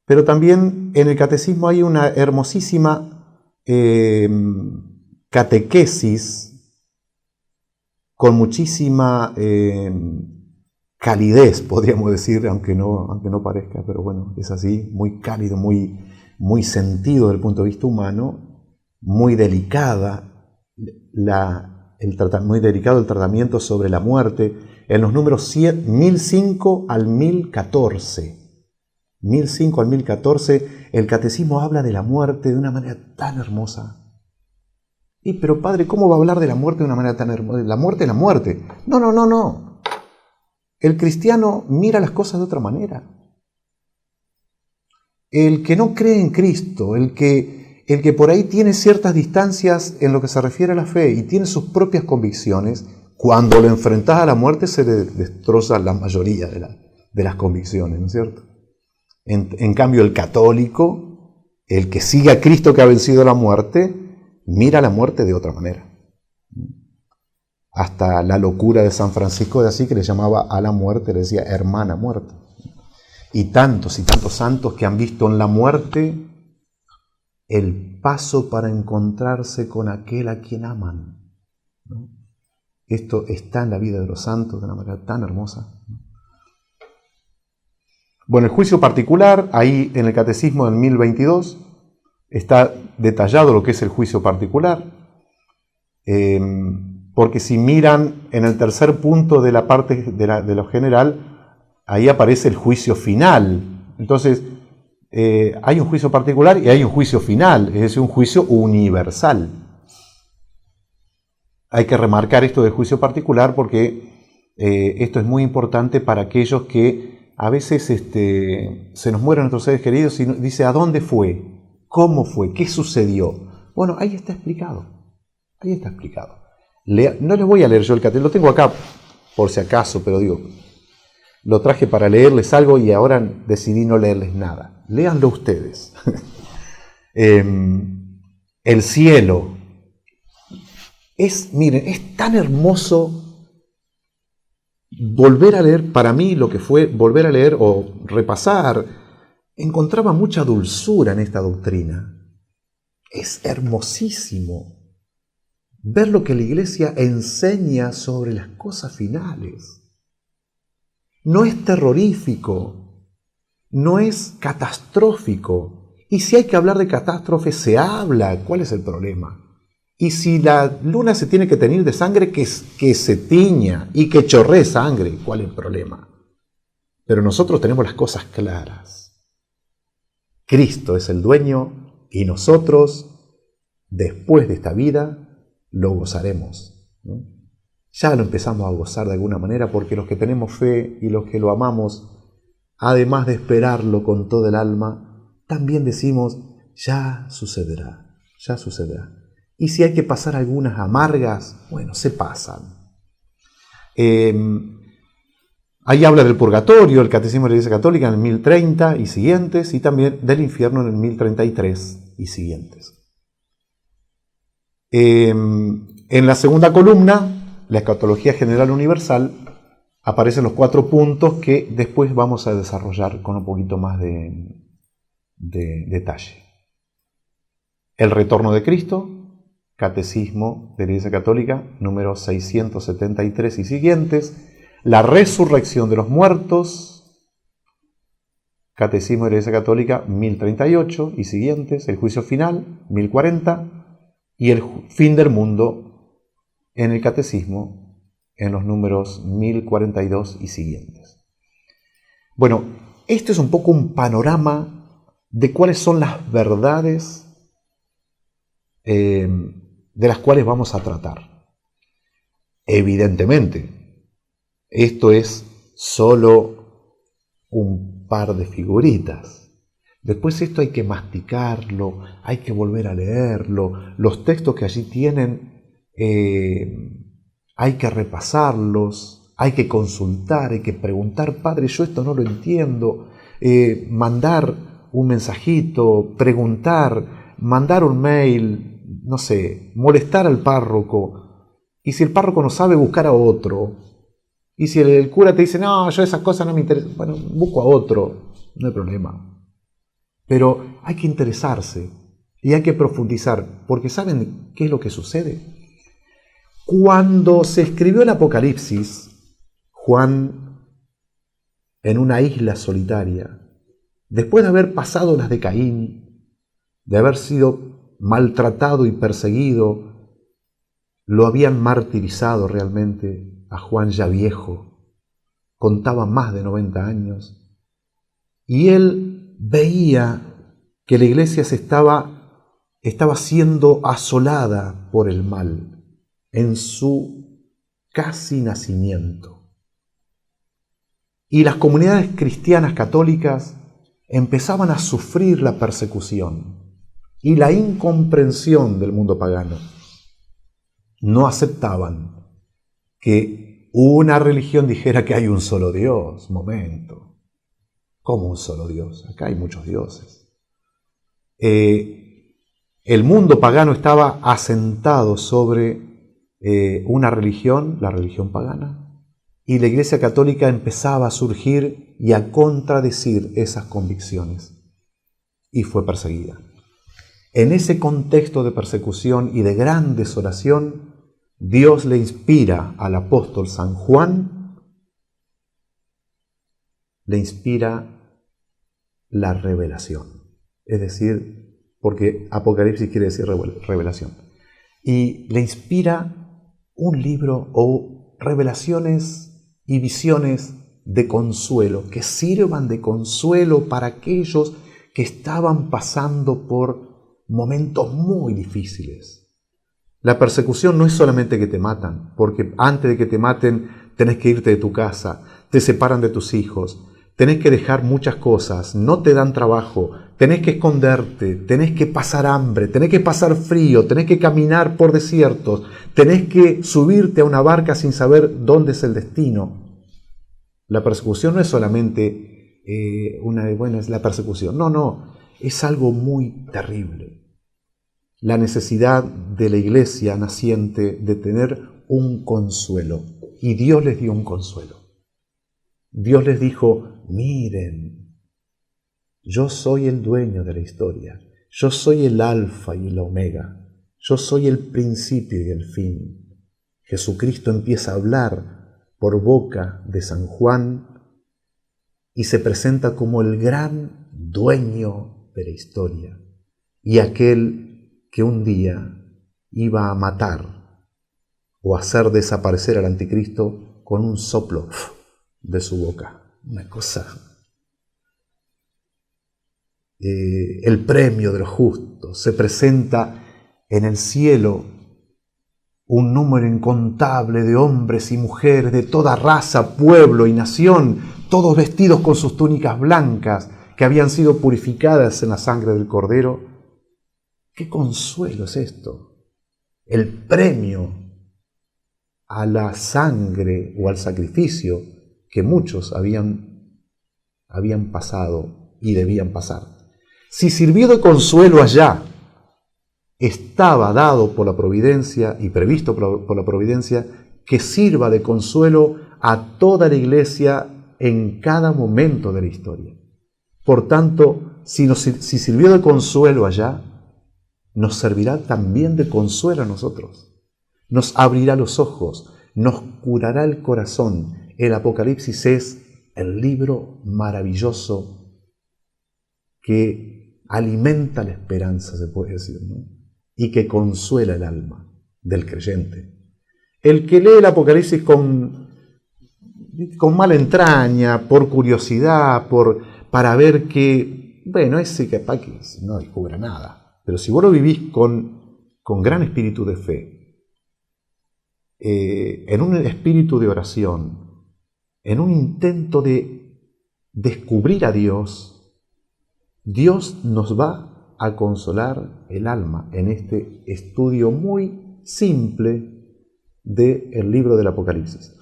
Pero también en el catecismo hay una hermosísima catequesis con muchísima calidez, podríamos decir, aunque no parezca, pero bueno, es así, muy cálido, muy sentido desde el punto de vista humano, muy delicada, muy delicado el tratamiento sobre la muerte, en los números 1005 al 1014. 1005 al 1014, el catecismo habla de la muerte de una manera tan hermosa. Pero padre, ¿cómo va a hablar de la muerte de una manera tan hermosa? La muerte es la muerte. No. El cristiano mira las cosas de otra manera. El que no cree en Cristo, el que por ahí tiene ciertas distancias en lo que se refiere a la fe y tiene sus propias convicciones, cuando lo enfrentas a la muerte se le destroza la mayoría de las convicciones, ¿no es cierto? En cambio, el católico, el que sigue a Cristo que ha vencido la muerte, mira la muerte de otra manera. Hasta la locura de San Francisco de Asís, que le llamaba a la muerte, le decía hermana muerte. Y tantos santos que han visto en la muerte el paso para encontrarse con aquel a quien aman, ¿no? Esto está en la vida de los santos de una manera tan hermosa. Bueno, el juicio particular, ahí en el Catecismo del 1022, está detallado lo que es el juicio particular, porque si miran en el tercer punto de la parte de lo general, ahí aparece el juicio final. Entonces, hay un juicio particular y hay un juicio final, es decir, un juicio universal. Hay que remarcar esto del juicio particular porque esto es muy importante para aquellos que a veces se nos mueren nuestros seres queridos y dice, ¿a dónde fue? ¿Cómo fue? ¿Qué sucedió? Bueno, ahí está explicado. Ahí está explicado. No les voy a leer yo el catecismo, lo tengo acá por si acaso, pero digo, lo traje para leerles algo y ahora decidí no leerles nada. Léanlo ustedes. El cielo. Miren, es tan hermoso volver a leer, para mí lo que fue volver a leer o repasar, encontraba mucha dulzura en esta doctrina. Es hermosísimo ver lo que la Iglesia enseña sobre las cosas finales. No es terrorífico, no es catastrófico. Y si hay que hablar de catástrofe, se habla. ¿Cuál es el problema? Y si la luna se tiene que teñir de sangre, que se tiña y que chorree sangre. ¿Cuál es el problema? Pero nosotros tenemos las cosas claras. Cristo es el dueño y nosotros, después de esta vida, lo gozaremos, ¿no? Ya lo empezamos a gozar de alguna manera porque los que tenemos fe y los que lo amamos, además de esperarlo con todo el alma, también decimos, ya sucederá, ya sucederá. Y si hay que pasar algunas amargas, bueno, se pasan. Ahí habla del purgatorio, el Catecismo de la Iglesia Católica en el 1030 y siguientes, y también del infierno en el 1033 y siguientes. En la segunda columna, la escatología general universal, aparecen los 4 puntos que después vamos a desarrollar con un poquito más de detalle. El retorno de Cristo, Catecismo de la Iglesia Católica, número 673 y siguientes. La resurrección de los muertos, Catecismo de la Iglesia Católica, 1038 y siguientes. El juicio final, 1040. Y el fin del mundo en el Catecismo, en los números 1042 y siguientes. Bueno, este es un poco un panorama de cuáles son las verdades de las cuales vamos a tratar. Evidentemente, esto es solo un par de figuritas. Después esto hay que masticarlo, hay que volver a leerlo. Los textos que allí tienen hay que repasarlos. hay que consultar, hay que preguntar, Padre, yo esto no lo entiendo, mandar un mensajito, preguntar, mandar un mail, no sé, molestar al párroco, y si el párroco no sabe, buscar a otro, y si el cura te dice, no, yo esas cosas no me interesan, bueno, busco a otro, no hay problema. Pero hay que interesarse y hay que profundizar, porque ¿saben qué es lo que sucede? Cuando se escribió el Apocalipsis, Juan, en una isla solitaria, después de haber pasado las de Caín, de haber sido maltratado y perseguido, lo habían martirizado realmente a Juan ya viejo, contaba más de 90 años, y él veía que la iglesia estaba siendo asolada por el mal en su casi nacimiento. Y las comunidades cristianas católicas empezaban a sufrir la persecución y la incomprensión del mundo pagano. No aceptaban que una religión dijera que hay un solo Dios. Momento. ¿Cómo un solo Dios? Acá hay muchos dioses. El mundo pagano estaba asentado sobre una religión, la religión pagana, y la Iglesia Católica empezaba a surgir y a contradecir esas convicciones, y fue perseguida. En ese contexto de persecución y de gran desolación, Dios le inspira al apóstol San Juan, le inspira la revelación. Es decir, porque Apocalipsis quiere decir revelación. Y le inspira un libro o revelaciones y visiones de consuelo, que sirvan de consuelo para aquellos que estaban pasando por momentos muy difíciles. La persecución no es solamente que te matan, porque antes de que te maten tenés que irte de tu casa, te separan de tus hijos, tenés que dejar muchas cosas, no te dan trabajo, tenés que esconderte, tenés que pasar hambre, tenés que pasar frío, tenés que caminar por desiertos, tenés que subirte a una barca sin saber dónde es el destino. La persecución no es solamente es la persecución, no, es algo muy terrible. La necesidad de la iglesia naciente de tener un consuelo. Y Dios les dio un consuelo. Dios les dijo, miren, yo soy el dueño de la historia. Yo soy el alfa y el omega. Yo soy el principio y el fin. Jesucristo empieza a hablar por boca de San Juan y se presenta como el gran dueño de la historia y aquel que un día iba a matar o hacer desaparecer al anticristo con un soplo de su boca. Una cosa. El premio de los justos. Se presenta en el cielo un número incontable de hombres y mujeres de toda raza, pueblo y nación, todos vestidos con sus túnicas blancas que habían sido purificadas en la sangre del Cordero. ¿Qué consuelo es esto? El premio a la sangre o al sacrificio que muchos habían pasado y debían pasar. Si sirvió de consuelo allá, estaba dado por la providencia y previsto por la providencia que sirva de consuelo a toda la iglesia en cada momento de la historia. Por tanto, si sirvió de consuelo allá, nos servirá también de consuelo a nosotros. Nos abrirá los ojos, nos curará el corazón. El Apocalipsis es el libro maravilloso que alimenta la esperanza, se puede decir, ¿no? Y que consuela el alma del creyente. El que lee el Apocalipsis con mala entraña, por curiosidad, para ver que, bueno, ese capaz que no descubre nada. Pero si vos lo vivís con gran espíritu de fe, en un espíritu de oración, en un intento de descubrir a Dios, Dios nos va a consolar el alma en este estudio muy simple del libro del Apocalipsis.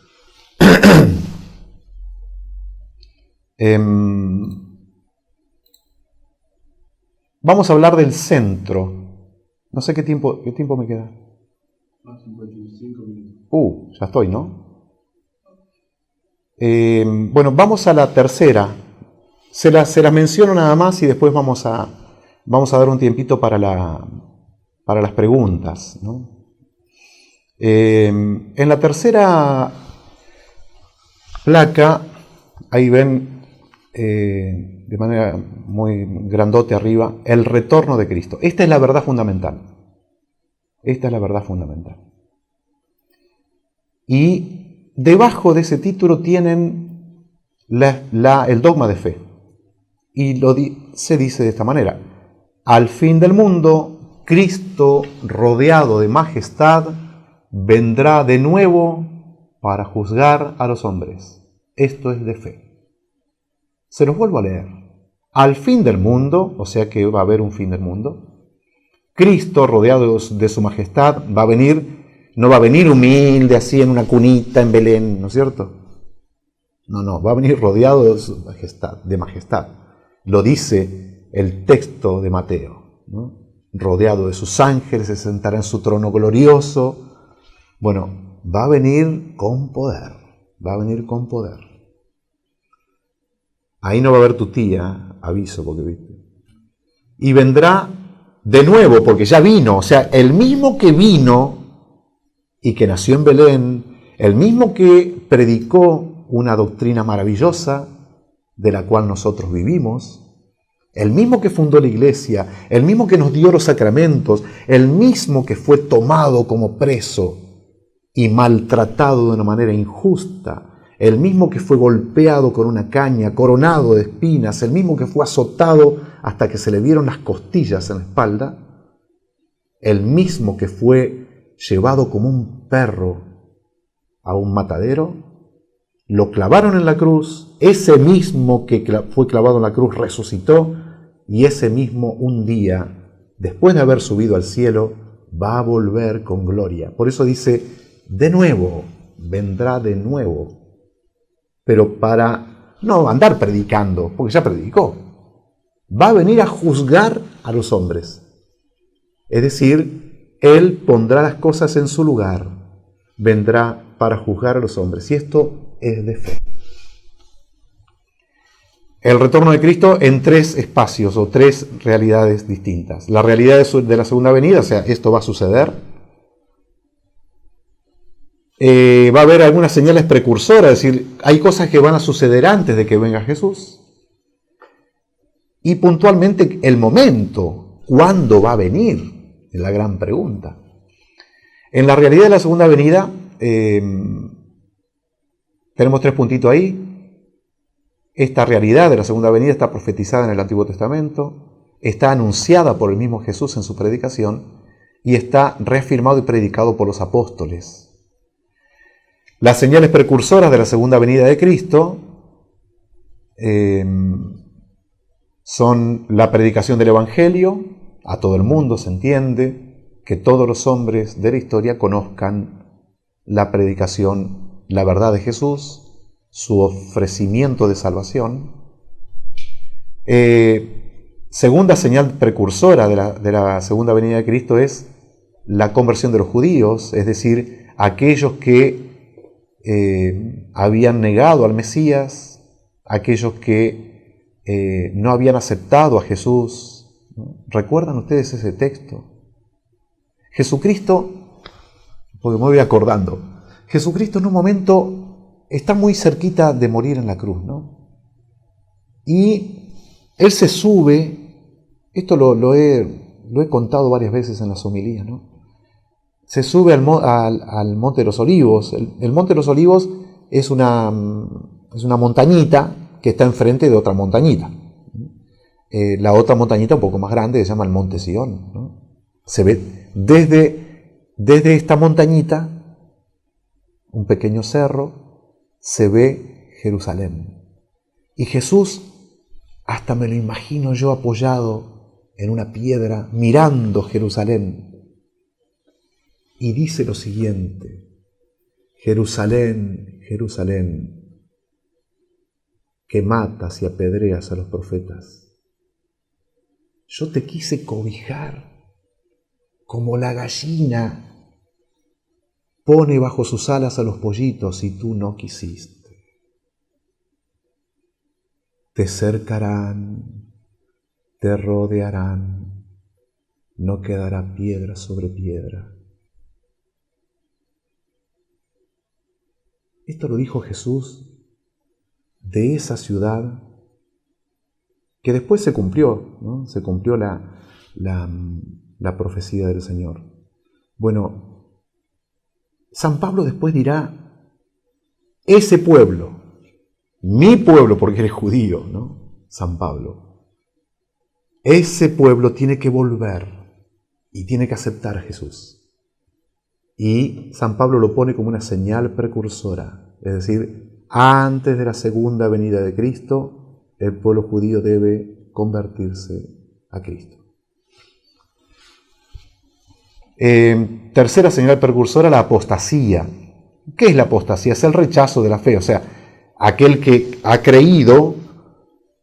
Vamos a hablar del centro. No sé qué tiempo me queda. 55 minutos. Ya estoy, ¿no? Bueno, vamos a la tercera. Se la menciono nada más y después vamos a dar un tiempito para las preguntas, ¿no? En la tercera placa, ahí ven de manera muy grandote arriba, el retorno de Cristo. Esta es la verdad fundamental. Esta es la verdad fundamental. Y debajo de ese título tienen el dogma de fe. Y se dice de esta manera: al fin del mundo, Cristo, rodeado de majestad, vendrá de nuevo para juzgar a los hombres. Esto es de fe. Se los vuelvo a leer. Al fin del mundo, o sea que va a haber un fin del mundo, Cristo, rodeado de su majestad, va a venir, no va a venir humilde así en una cunita en Belén, ¿no es cierto? No, va a venir rodeado de su majestad. Lo dice el texto de Mateo, ¿no? Rodeado de sus ángeles, se sentará en su trono glorioso. Bueno, va a venir con poder, va a venir con poder. Ahí no va a haber tu tía, aviso, porque viste. Y vendrá de nuevo, porque ya vino, o sea, el mismo que vino y que nació en Belén, el mismo que predicó una doctrina maravillosa de la cual nosotros vivimos, el mismo que fundó la iglesia, el mismo que nos dio los sacramentos, el mismo que fue tomado como preso y maltratado de una manera injusta, el mismo que fue golpeado con una caña, coronado de espinas, el mismo que fue azotado hasta que se le vieron las costillas en la espalda, el mismo que fue llevado como un perro a un matadero, lo clavaron en la cruz, ese mismo que fue clavado en la cruz resucitó, y ese mismo un día, después de haber subido al cielo, va a volver con gloria. Por eso dice, de nuevo, vendrá de nuevo. Pero para no andar predicando, porque ya predicó. Va a venir a juzgar a los hombres. Es decir, Él pondrá las cosas en su lugar. Vendrá para juzgar a los hombres. Y esto es de fe. El retorno de Cristo en tres espacios o tres realidades distintas. La realidad de la segunda venida, o sea, esto va a suceder. Va a haber algunas señales precursoras, es decir, hay cosas que van a suceder antes de que venga Jesús. Y puntualmente el momento, ¿cuándo va a venir? Es la gran pregunta. En la realidad de la segunda venida, tenemos tres puntitos ahí. Esta realidad de la segunda venida está profetizada en el Antiguo Testamento, está anunciada por el mismo Jesús en su predicación y está reafirmado y predicado por los apóstoles. Las señales precursoras de la segunda venida de Cristo son la predicación del Evangelio, a todo el mundo se entiende, que todos los hombres de la historia conozcan la predicación, la verdad de Jesús, su ofrecimiento de salvación. Segunda señal precursora de la segunda venida de Cristo es la conversión de los judíos, es decir, aquellos que habían negado al Mesías, aquellos que no habían aceptado a Jesús. ¿Recuerdan ustedes ese texto? Jesucristo, porque me voy acordando, Jesucristo en un momento está muy cerquita de morir en la cruz, ¿no? Y Él se sube, esto lo he contado varias veces en las homilías, ¿no? Se sube al Monte de los Olivos. El Monte de los Olivos es una montañita que está enfrente de otra montañita. La otra montañita un poco más grande se llama el Monte Sión, ¿no? Se ve desde esta montañita, un pequeño cerro, se ve Jerusalén. Y Jesús, hasta me lo imagino yo apoyado en una piedra, mirando Jerusalén. Y dice lo siguiente: Jerusalén, Jerusalén, que matas y apedreas a los profetas. Yo te quise cobijar como la gallina pone bajo sus alas a los pollitos y tú no quisiste. Te cercarán, te rodearán, no quedará piedra sobre piedra. Esto lo dijo Jesús de esa ciudad que después se cumplió, ¿no? Se cumplió la profecía del Señor. Bueno, San Pablo después dirá, ese pueblo, mi pueblo, porque eres judío, ¿no? San Pablo, ese pueblo tiene que volver y tiene que aceptar a Jesús. Y San Pablo lo pone como una señal precursora, es decir, antes de la segunda venida de Cristo, el pueblo judío debe convertirse a Cristo. Tercera señal precursora, la apostasía. ¿Qué es la apostasía? Es el rechazo de la fe, o sea, aquel que ha creído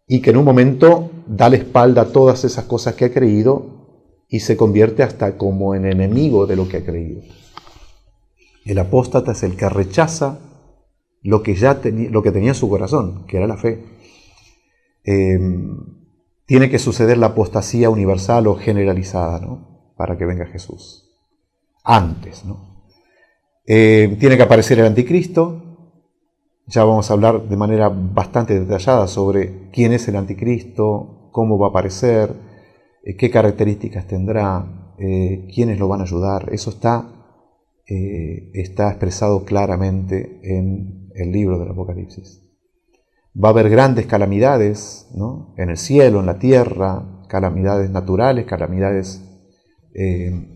y que en un momento da la espalda a todas esas cosas que ha creído y se convierte hasta como en enemigo de lo que ha creído. El apóstata es el que rechaza lo que tenía en su corazón, que era la fe. Tiene que suceder la apostasía universal o generalizada, ¿no? Para que venga Jesús. Antes, ¿no? Tiene que aparecer el anticristo. Ya vamos a hablar de manera bastante detallada sobre quién es el anticristo, cómo va a aparecer, qué características tendrá, quiénes lo van a ayudar. Eso está expresado claramente en el libro del Apocalipsis. Va a haber grandes calamidades, ¿no? En el cielo, en la tierra, calamidades naturales, calamidades de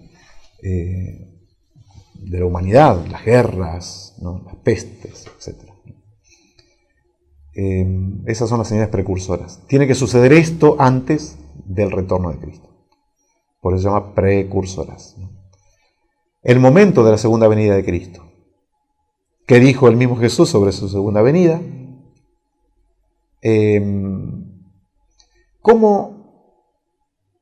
la humanidad, las guerras, ¿no? Las pestes, etc. Esas son las señales precursoras. Tiene que suceder esto antes del retorno de Cristo. Por eso se llama precursoras, ¿no? El momento de la segunda venida de Cristo. ¿Qué dijo el mismo Jesús sobre su segunda venida? ¿Cómo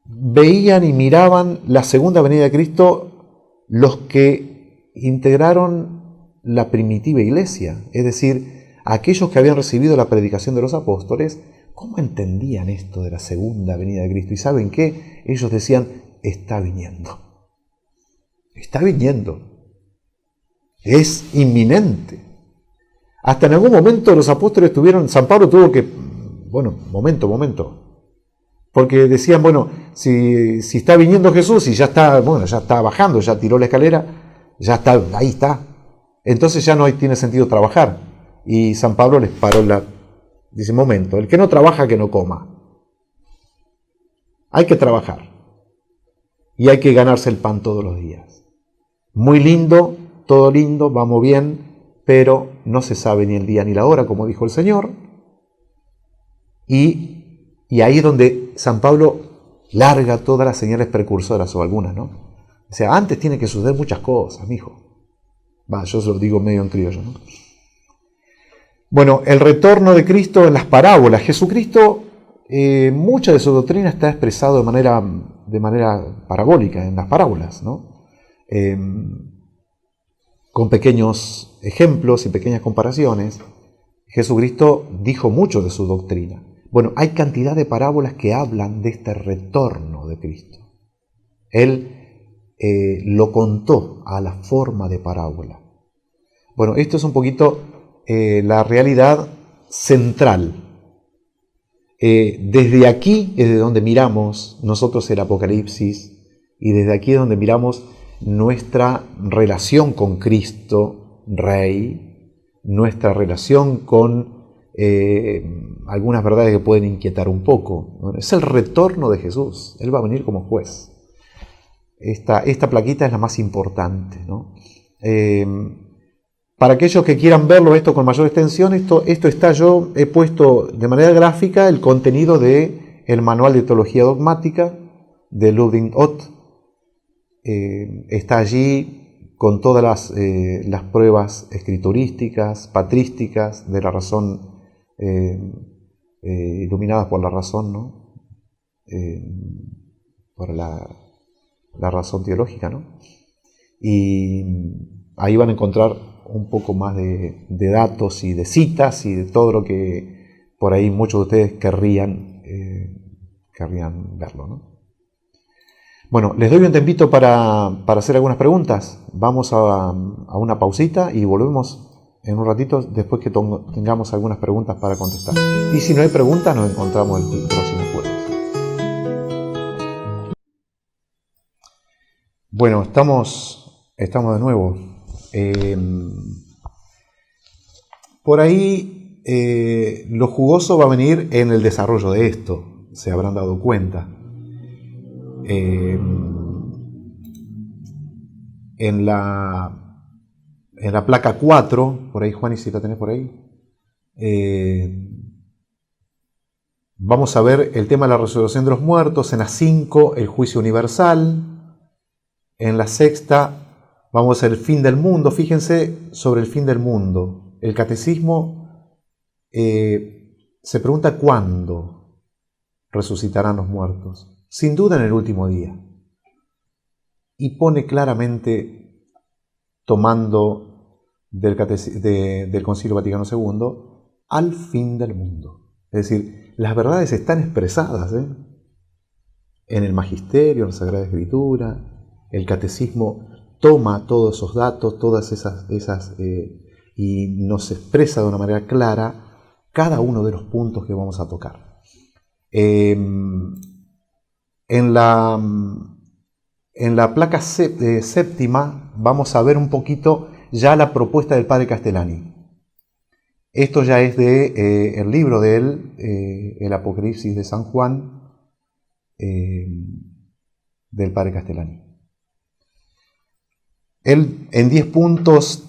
veían y miraban la segunda venida de Cristo los que integraron la primitiva iglesia? Es decir, aquellos que habían recibido la predicación de los apóstoles, ¿cómo entendían esto de la segunda venida de Cristo? ¿Y saben qué? Ellos decían, está viniendo. Está viniendo. Es inminente. Hasta en algún momento los apóstoles San Pablo tuvo que, momento. Porque decían, si está viniendo Jesús y ya está bajando, ya tiró la escalera, ya está, ahí está. Entonces ya no tiene sentido trabajar. Y San Pablo les paró dice, el que no trabaja, que no coma. Hay que trabajar. Y hay que ganarse el pan todos los días. Muy lindo, todo lindo, vamos bien, pero no se sabe ni el día ni la hora, como dijo el Señor. Y ahí es donde San Pablo larga todas las señales precursoras, o algunas, ¿no? O sea, antes tiene que suceder muchas cosas, mijo. Yo se lo digo medio en criollo, ¿no? Bueno, el retorno de Cristo en las parábolas. Jesucristo, mucha de su doctrina está expresado de manera parabólica en las parábolas, ¿no? Con pequeños ejemplos y pequeñas comparaciones. Jesucristo dijo mucho de su doctrina. Hay cantidad de parábolas que hablan de este retorno de Cristo. Él lo contó a la forma de parábola. Esto es un poquito la realidad central. Desde aquí es de donde miramos nosotros el Apocalipsis, y desde aquí es donde miramos nuestra relación con Cristo, Rey, nuestra relación con algunas verdades que pueden inquietar un poco. Es el retorno de Jesús. Él va a venir como juez. Esta plaquita es la más importante, ¿no? Para aquellos que quieran verlo esto con mayor extensión, esto está, yo he puesto de manera gráfica el contenido del Manual de Teología Dogmática de Ludwig Ott. Está allí con todas las pruebas escriturísticas, patrísticas de la razón iluminadas por la razón, ¿no? Por la razón teológica, ¿no? Y ahí van a encontrar un poco más de datos y de citas y de todo lo que por ahí muchos de ustedes querrían verlo, ¿no? Bueno, les doy un tempito para hacer algunas preguntas. Vamos a una pausita y volvemos en un ratito después que tengamos algunas preguntas para contestar. Y si no hay preguntas, nos encontramos el próximo jueves. Bueno, estamos de nuevo. Por ahí lo jugoso va a venir en el desarrollo de esto, se habrán dado cuenta. En la placa 4, por ahí, Juani, si la tenés por ahí, vamos a ver el tema de la resurrección de los muertos. En la 5, el juicio universal. En la 6ª, vamos a ver el fin del mundo. Fíjense sobre el fin del mundo. El catecismo se pregunta cuándo resucitarán los muertos. Sin duda en el último día. Y pone claramente, tomando del Concilio Vaticano II, al fin del mundo. Es decir, las verdades están expresadas en el Magisterio, en la Sagrada Escritura. El catecismo toma todos esos datos, todas esas y nos expresa de una manera clara cada uno de los puntos que vamos a tocar. En la placa 7ª vamos a ver un poquito ya la propuesta del padre Castellani. Esto ya es de el libro de él, el Apocalipsis de San Juan, del padre Castellani. Él en 10 puntos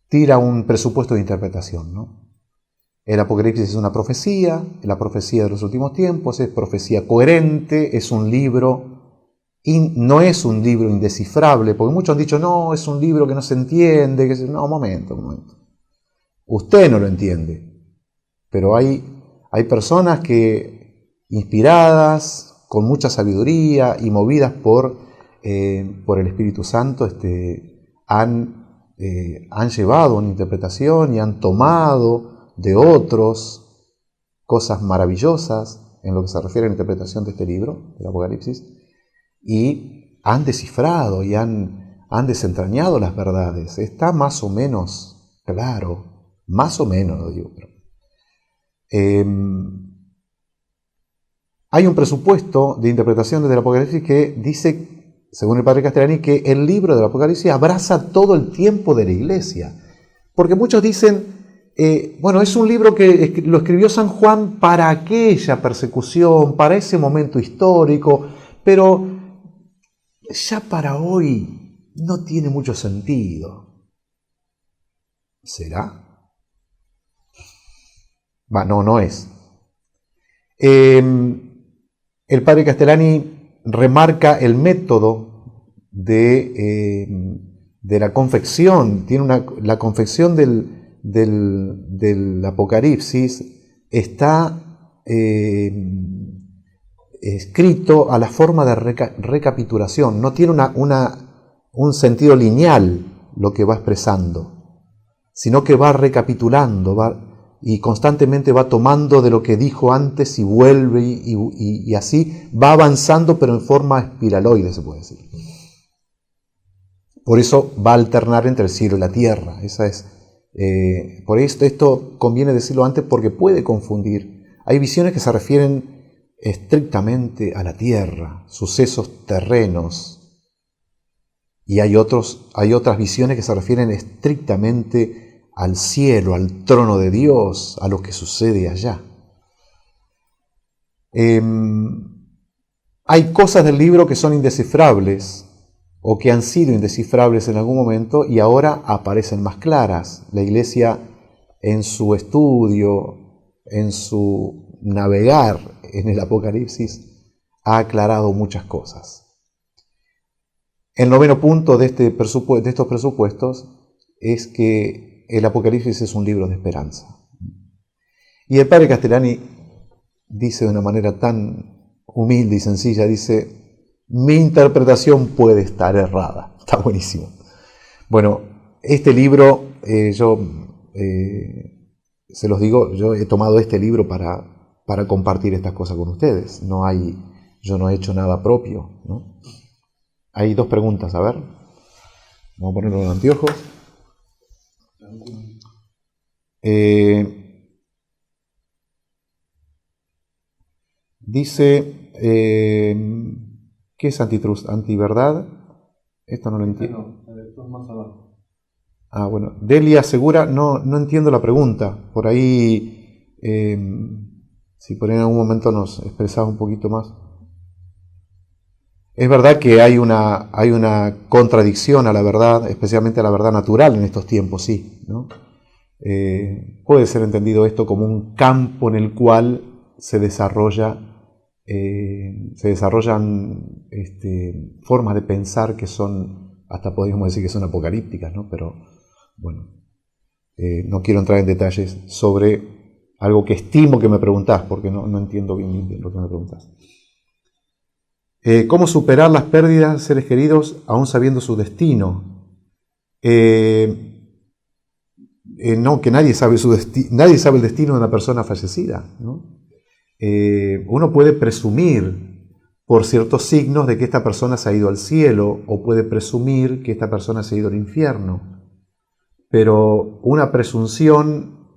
tira un presupuesto de interpretación, ¿no? El Apocalipsis es una profecía, la profecía de los últimos tiempos, es profecía coherente, es un libro, no es un libro indescifrable, porque muchos han dicho, no, es un libro que no se entiende, no, un momento. Usted no lo entiende, pero hay personas que, inspiradas, con mucha sabiduría y movidas por el Espíritu Santo, han llevado una interpretación y han tomado de otros cosas maravillosas en lo que se refiere a la interpretación de este libro, el Apocalipsis, y han descifrado y han desentrañado las verdades. Está más o menos claro, más o menos lo digo, pero hay un presupuesto de interpretación del Apocalipsis que dice, según el padre Castellani, que el libro del Apocalipsis abraza todo el tiempo de la Iglesia. Porque muchos dicen, bueno, es un libro que lo escribió San Juan para aquella persecución, para ese momento histórico, pero ya para hoy no tiene mucho sentido. ¿Será? No es. El padre Castellani remarca el método de la confección. La confección del Apocalipsis está escrito a la forma de recapitulación. No tiene un sentido lineal lo que va expresando, sino que va recapitulando, y constantemente va tomando de lo que dijo antes y vuelve y así va avanzando, pero en forma espiraloide, se puede decir. Por eso va a alternar entre el cielo y la tierra. Por esto conviene decirlo antes porque puede confundir. Hay visiones que se refieren estrictamente a la tierra, sucesos terrenos, y hay otras visiones que se refieren estrictamente al cielo, al trono de Dios, a lo que sucede allá. Hay cosas del libro que son indescifrables o que han sido indescifrables en algún momento y ahora aparecen más claras. La Iglesia, en su estudio, en su navegar en el Apocalipsis, ha aclarado muchas cosas. El 9º punto de estos presupuestos es que el Apocalipsis es un libro de esperanza. Y el padre Castellani dice de una manera tan humilde y sencilla, dice, mi interpretación puede estar errada. Está buenísimo. Bueno, este libro, yo se los digo, yo he tomado este libro para compartir estas cosas con ustedes. Yo no he hecho nada propio, ¿no? Hay dos preguntas, a ver. Vamos a ponerlo en los anteojos. Dice, ¿qué es antitrust? ¿Antiverdad? Esto no lo entiendo. No, más abajo. Ah, bueno. Delia Segura, no entiendo la pregunta. Por ahí, si por ahí en algún momento nos expresaba un poquito más. Es verdad que hay una contradicción a la verdad, especialmente a la verdad natural en estos tiempos, sí, ¿no? Puede ser entendido esto como un campo en el cual se desarrollan formas de pensar que son, hasta podríamos decir que son apocalípticas, ¿no? Pero bueno, no quiero entrar en detalles sobre algo que estimo que me preguntás, porque no entiendo bien lo que me preguntás. ¿Cómo superar las pérdidas de seres queridos aún sabiendo su destino? No, que nadie sabe el destino de una persona fallecida, ¿no? Uno puede presumir por ciertos signos de que esta persona se ha ido al cielo, o puede presumir que esta persona se ha ido al infierno, pero una presunción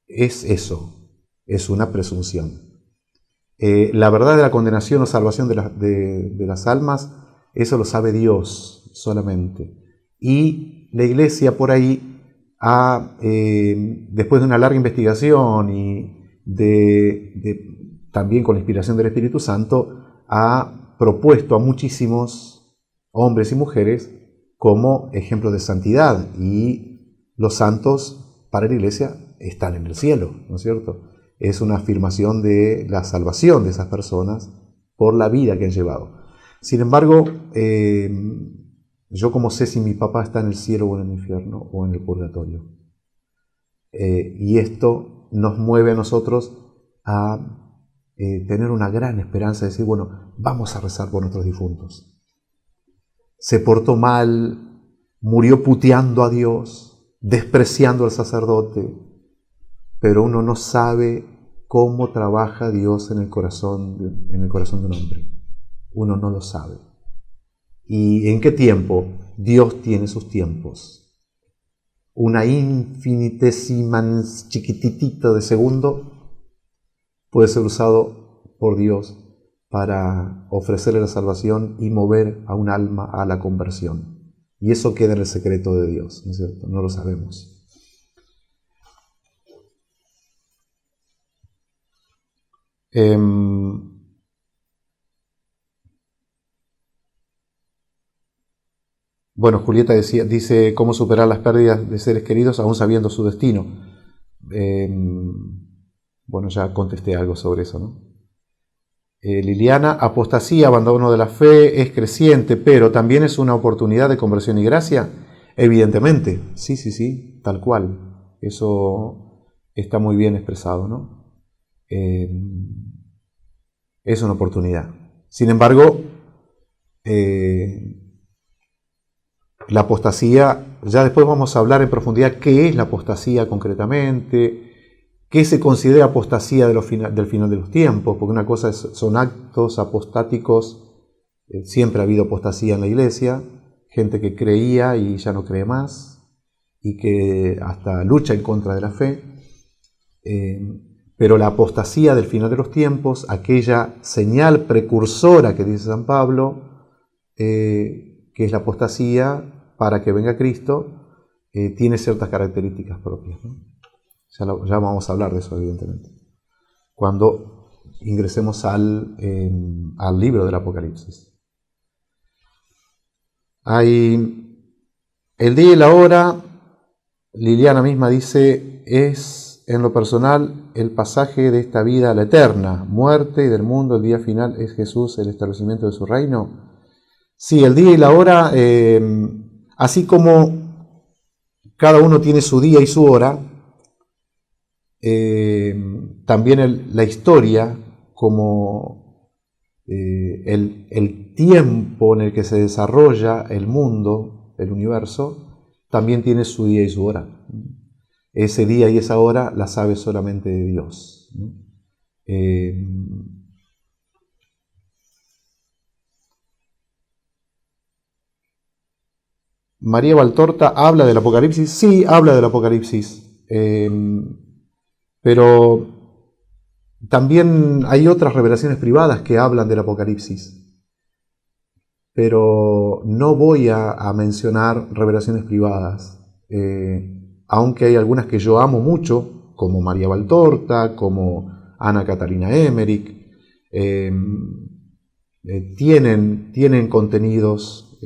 es eso, es una presunción. La verdad de la condenación o salvación de las almas, eso lo sabe Dios solamente. Y la Iglesia por ahí, después de una larga investigación y también con la inspiración del Espíritu Santo, ha propuesto a muchísimos hombres y mujeres como ejemplos de santidad. Y los santos para la Iglesia están en el cielo, ¿no es cierto? Es una afirmación de la salvación de esas personas por la vida que han llevado. Sin embargo, yo como sé si mi papá está en el cielo o en el infierno o en el purgatorio. Y esto nos mueve a nosotros a tener una gran esperanza de decir, bueno, vamos a rezar por nuestros difuntos. Se portó mal, murió puteando a Dios, despreciando al sacerdote, pero uno no sabe cómo trabaja Dios en el corazón de un hombre. Uno no lo sabe. ¿Y en qué tiempo? Dios tiene sus tiempos. Una infinitésima chiquititito de segundo puede ser usado por Dios para ofrecerle la salvación y mover a un alma a la conversión. Y eso queda en el secreto de Dios, ¿no es cierto? No lo sabemos. Bueno, Julieta dice cómo superar las pérdidas de seres queridos aún sabiendo su destino. Bueno, ya contesté algo sobre eso, ¿no? Liliana, apostasía, abandono de la fe, es creciente, pero también es una oportunidad de conversión y gracia. Evidentemente, sí, tal cual. Eso está muy bien expresado, ¿no? Es una oportunidad. Sin embargo, la apostasía, ya después vamos a hablar en profundidad qué es la apostasía concretamente, qué se considera apostasía del final de los tiempos, porque una cosa son actos apostáticos, siempre ha habido apostasía en la Iglesia, gente que creía y ya no cree más, y que hasta lucha en contra de la fe. Pero la apostasía del final de los tiempos, aquella señal precursora que dice San Pablo, que es la apostasía para que venga Cristo, tiene ciertas características propias, ¿no? Ya vamos a hablar de eso, evidentemente, cuando ingresemos al libro del Apocalipsis. Hay el día y la hora. Liliana misma dice, es en lo personal el pasaje de esta vida a la eterna, muerte y del mundo, el día final es Jesús, el establecimiento de su reino. Sí, el día y la hora, así como cada uno tiene su día y su hora, también la historia como el tiempo en el que se desarrolla el mundo, el universo, también tiene su día y su hora. Ese día y esa hora la sabe solamente Dios, ¿no? María Valtorta habla del Apocalipsis. Sí, habla del Apocalipsis, pero también hay otras revelaciones privadas que hablan del Apocalipsis. Pero no voy a mencionar revelaciones privadas, aunque hay algunas que yo amo mucho, como María Valtorta, como Ana Catalina Emmerich, tienen contenidos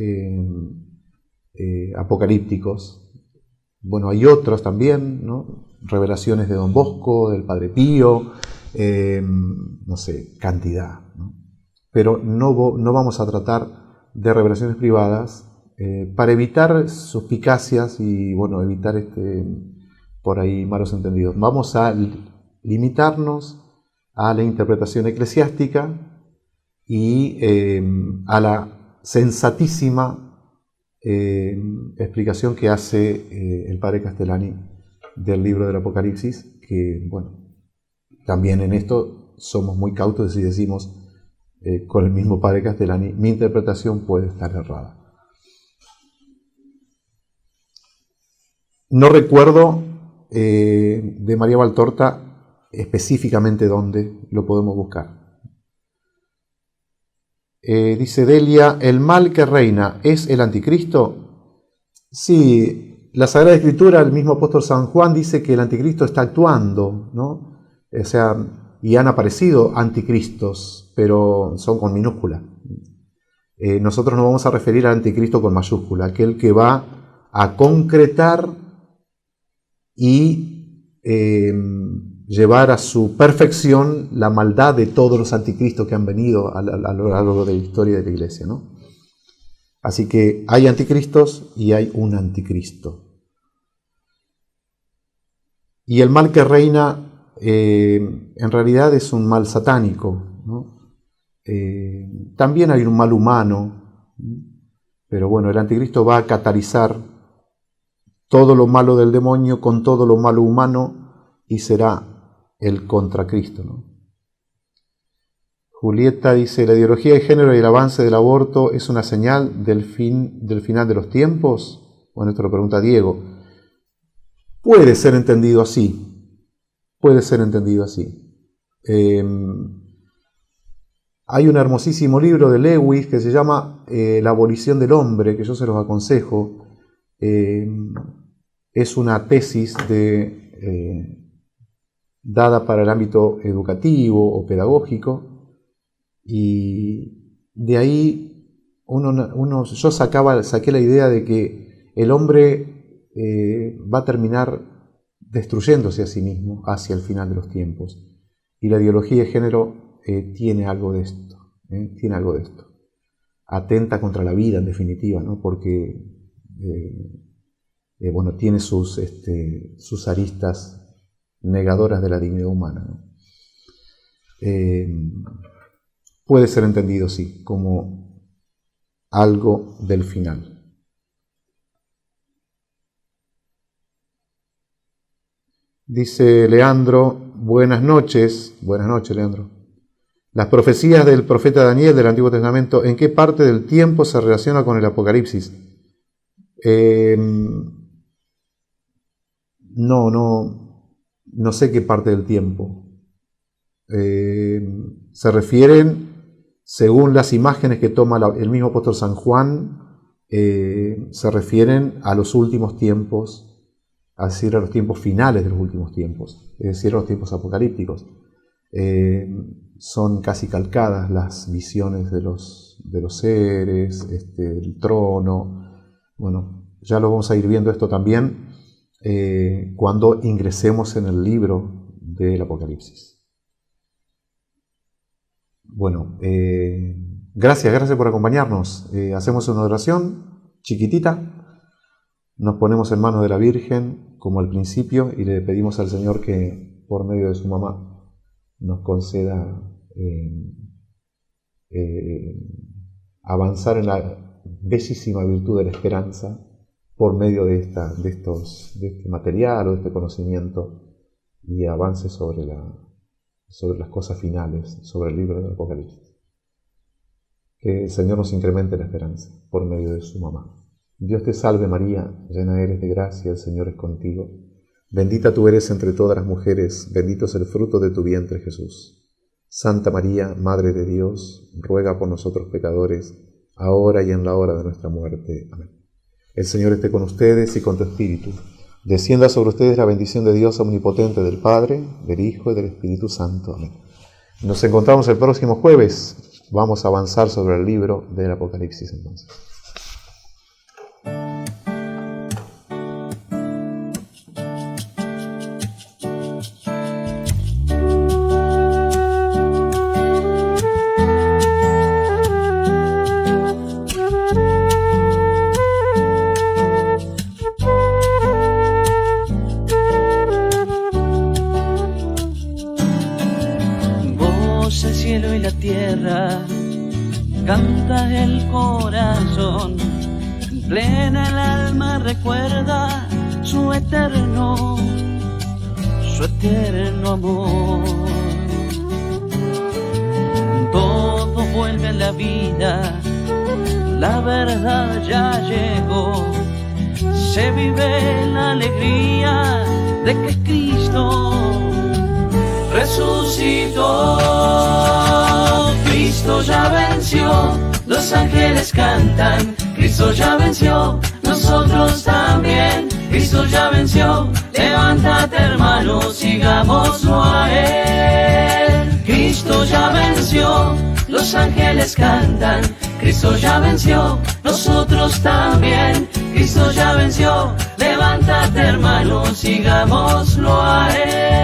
apocalípticos. Bueno, hay otros también, ¿no? Revelaciones de Don Bosco, del Padre Pío, no sé, cantidad, ¿no? Pero no vamos a tratar de revelaciones privadas para evitar suspicacias y, bueno, evitar por ahí malos entendidos. Vamos a limitarnos a la interpretación eclesiástica y a la sensatísima explicación que hace el padre Castellani del libro del Apocalipsis, que, bueno, también en esto somos muy cautos y decimos con el mismo padre Castellani, mi interpretación puede estar errada. No recuerdo de María Valtorta específicamente dónde lo podemos buscar. Dice Delia, ¿el mal que reina es el anticristo? Sí, la Sagrada Escritura, el mismo apóstol San Juan dice que el anticristo está actuando, ¿no? O sea, y han aparecido anticristos, pero son con minúscula. Nosotros nos vamos a referir al anticristo con mayúscula, aquel que va a concretar y llevar a su perfección la maldad de todos los anticristos que han venido a lo largo de la historia de la Iglesia, ¿no? Así que hay anticristos y hay un anticristo. Y el mal que reina en realidad es un mal satánico, ¿no? También hay un mal humano, pero bueno, el anticristo va a catalizar todo lo malo del demonio con todo lo malo humano y será el contracristo, ¿no? Julieta dice, ¿la ideología de género y el avance del aborto es una señal del final de los tiempos? Bueno, esto lo pregunta Diego. Puede ser entendido así. Puede ser entendido así. Hay un hermosísimo libro de Lewis que se llama La abolición del hombre, que yo se los aconsejo. Es una tesis dada para el ámbito educativo o pedagógico, y de ahí yo saqué la idea de que el hombre va a terminar destruyéndose a sí mismo hacia el final de los tiempos, y la ideología de género tiene algo de esto, tiene algo de esto. Atenta contra la vida, en definitiva, ¿no? Porque bueno, tiene sus aristas negadoras de la dignidad humana, ¿no? Puede ser entendido, sí, como algo del final. Dice Leandro, buenas noches, Leandro. Las profecías del profeta Daniel del Antiguo Testamento, ¿en qué parte del tiempo se relaciona con el Apocalipsis? No sé qué parte del tiempo. Se refieren, según las imágenes que toma el mismo apóstol San Juan, se refieren a los últimos tiempos, es decir, a los tiempos finales de los últimos tiempos, es decir, a los tiempos apocalípticos. Son casi calcadas las visiones de los seres, del trono. Bueno, ya lo vamos a ir viendo esto también cuando ingresemos en el libro del Apocalipsis. Bueno, gracias por acompañarnos. Hacemos una oración chiquitita, nos ponemos en manos de la Virgen como al principio y le pedimos al Señor que por medio de su mamá nos conceda avanzar en la bellísima virtud de la esperanza por medio de este material o de este conocimiento, y avance sobre las cosas finales, sobre el libro del Apocalipsis. Que el Señor nos incremente la esperanza por medio de su mamá. Dios te salve María, llena eres de gracia, el Señor es contigo. Bendita tú eres entre todas las mujeres, bendito es el fruto de tu vientre Jesús. Santa María, Madre de Dios, ruega por nosotros pecadores, ahora y en la hora de nuestra muerte. Amén. El Señor esté con ustedes y con tu espíritu. Descienda sobre ustedes la bendición de Dios omnipotente, del Padre, del Hijo y del Espíritu Santo. Amén. Nos encontramos el próximo jueves. Vamos a avanzar sobre el libro del Apocalipsis entonces. El cielo y la tierra, canta el corazón, plena el alma recuerda su eterno amor. Todo vuelve a la vida, la verdad ya llegó, se vive la alegría de que Cristo resucitó. Cristo ya venció, los ángeles cantan, Cristo ya venció, nosotros también. Cristo ya venció, levántate hermano, sigámoslo a Él. Cristo ya venció, los ángeles cantan, Cristo ya venció, nosotros también. Cristo ya venció, levántate hermano, sigámoslo a Él.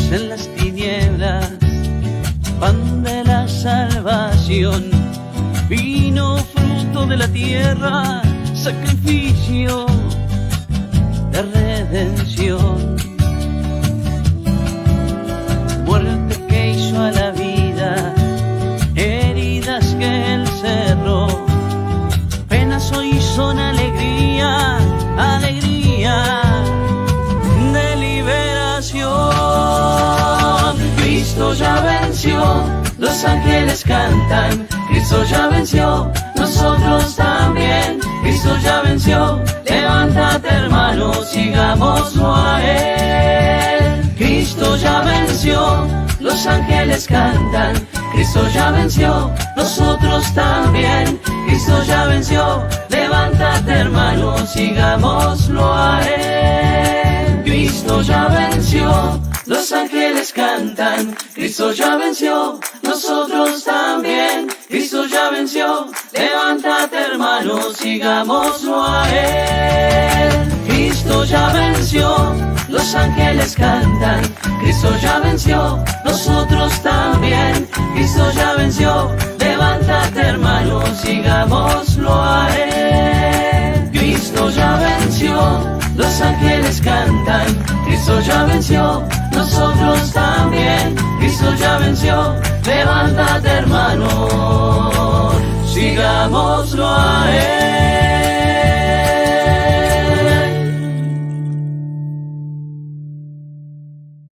En las tinieblas, pan de la salvación, vino fruto de la tierra, sacrificio de redención. Muerte que hizo a la vida, heridas que Él cerró, penas hoy son alegría, alegría de liberación. Cristo ya venció, los ángeles cantan, Cristo ya venció, nosotros también. Cristo ya venció, levántate hermano, sigámoslo a Él. Cristo ya venció, los ángeles cantan, Cristo ya venció, nosotros también. Cristo ya venció, levántate hermano, sigámoslo a Él. Cristo ya venció, los ángeles cantan, Cristo ya venció, nosotros también. Cristo ya venció, levántate hermano, sigámoslo a Él. Cristo ya venció, los ángeles cantan, Cristo ya venció, nosotros también. Cristo ya venció, levántate hermano, sigámoslo a Él. Cristo ya venció, los ángeles cantan, Cristo ya venció, nosotros también. Cristo ya venció, levántate hermano, sigámoslo a Él.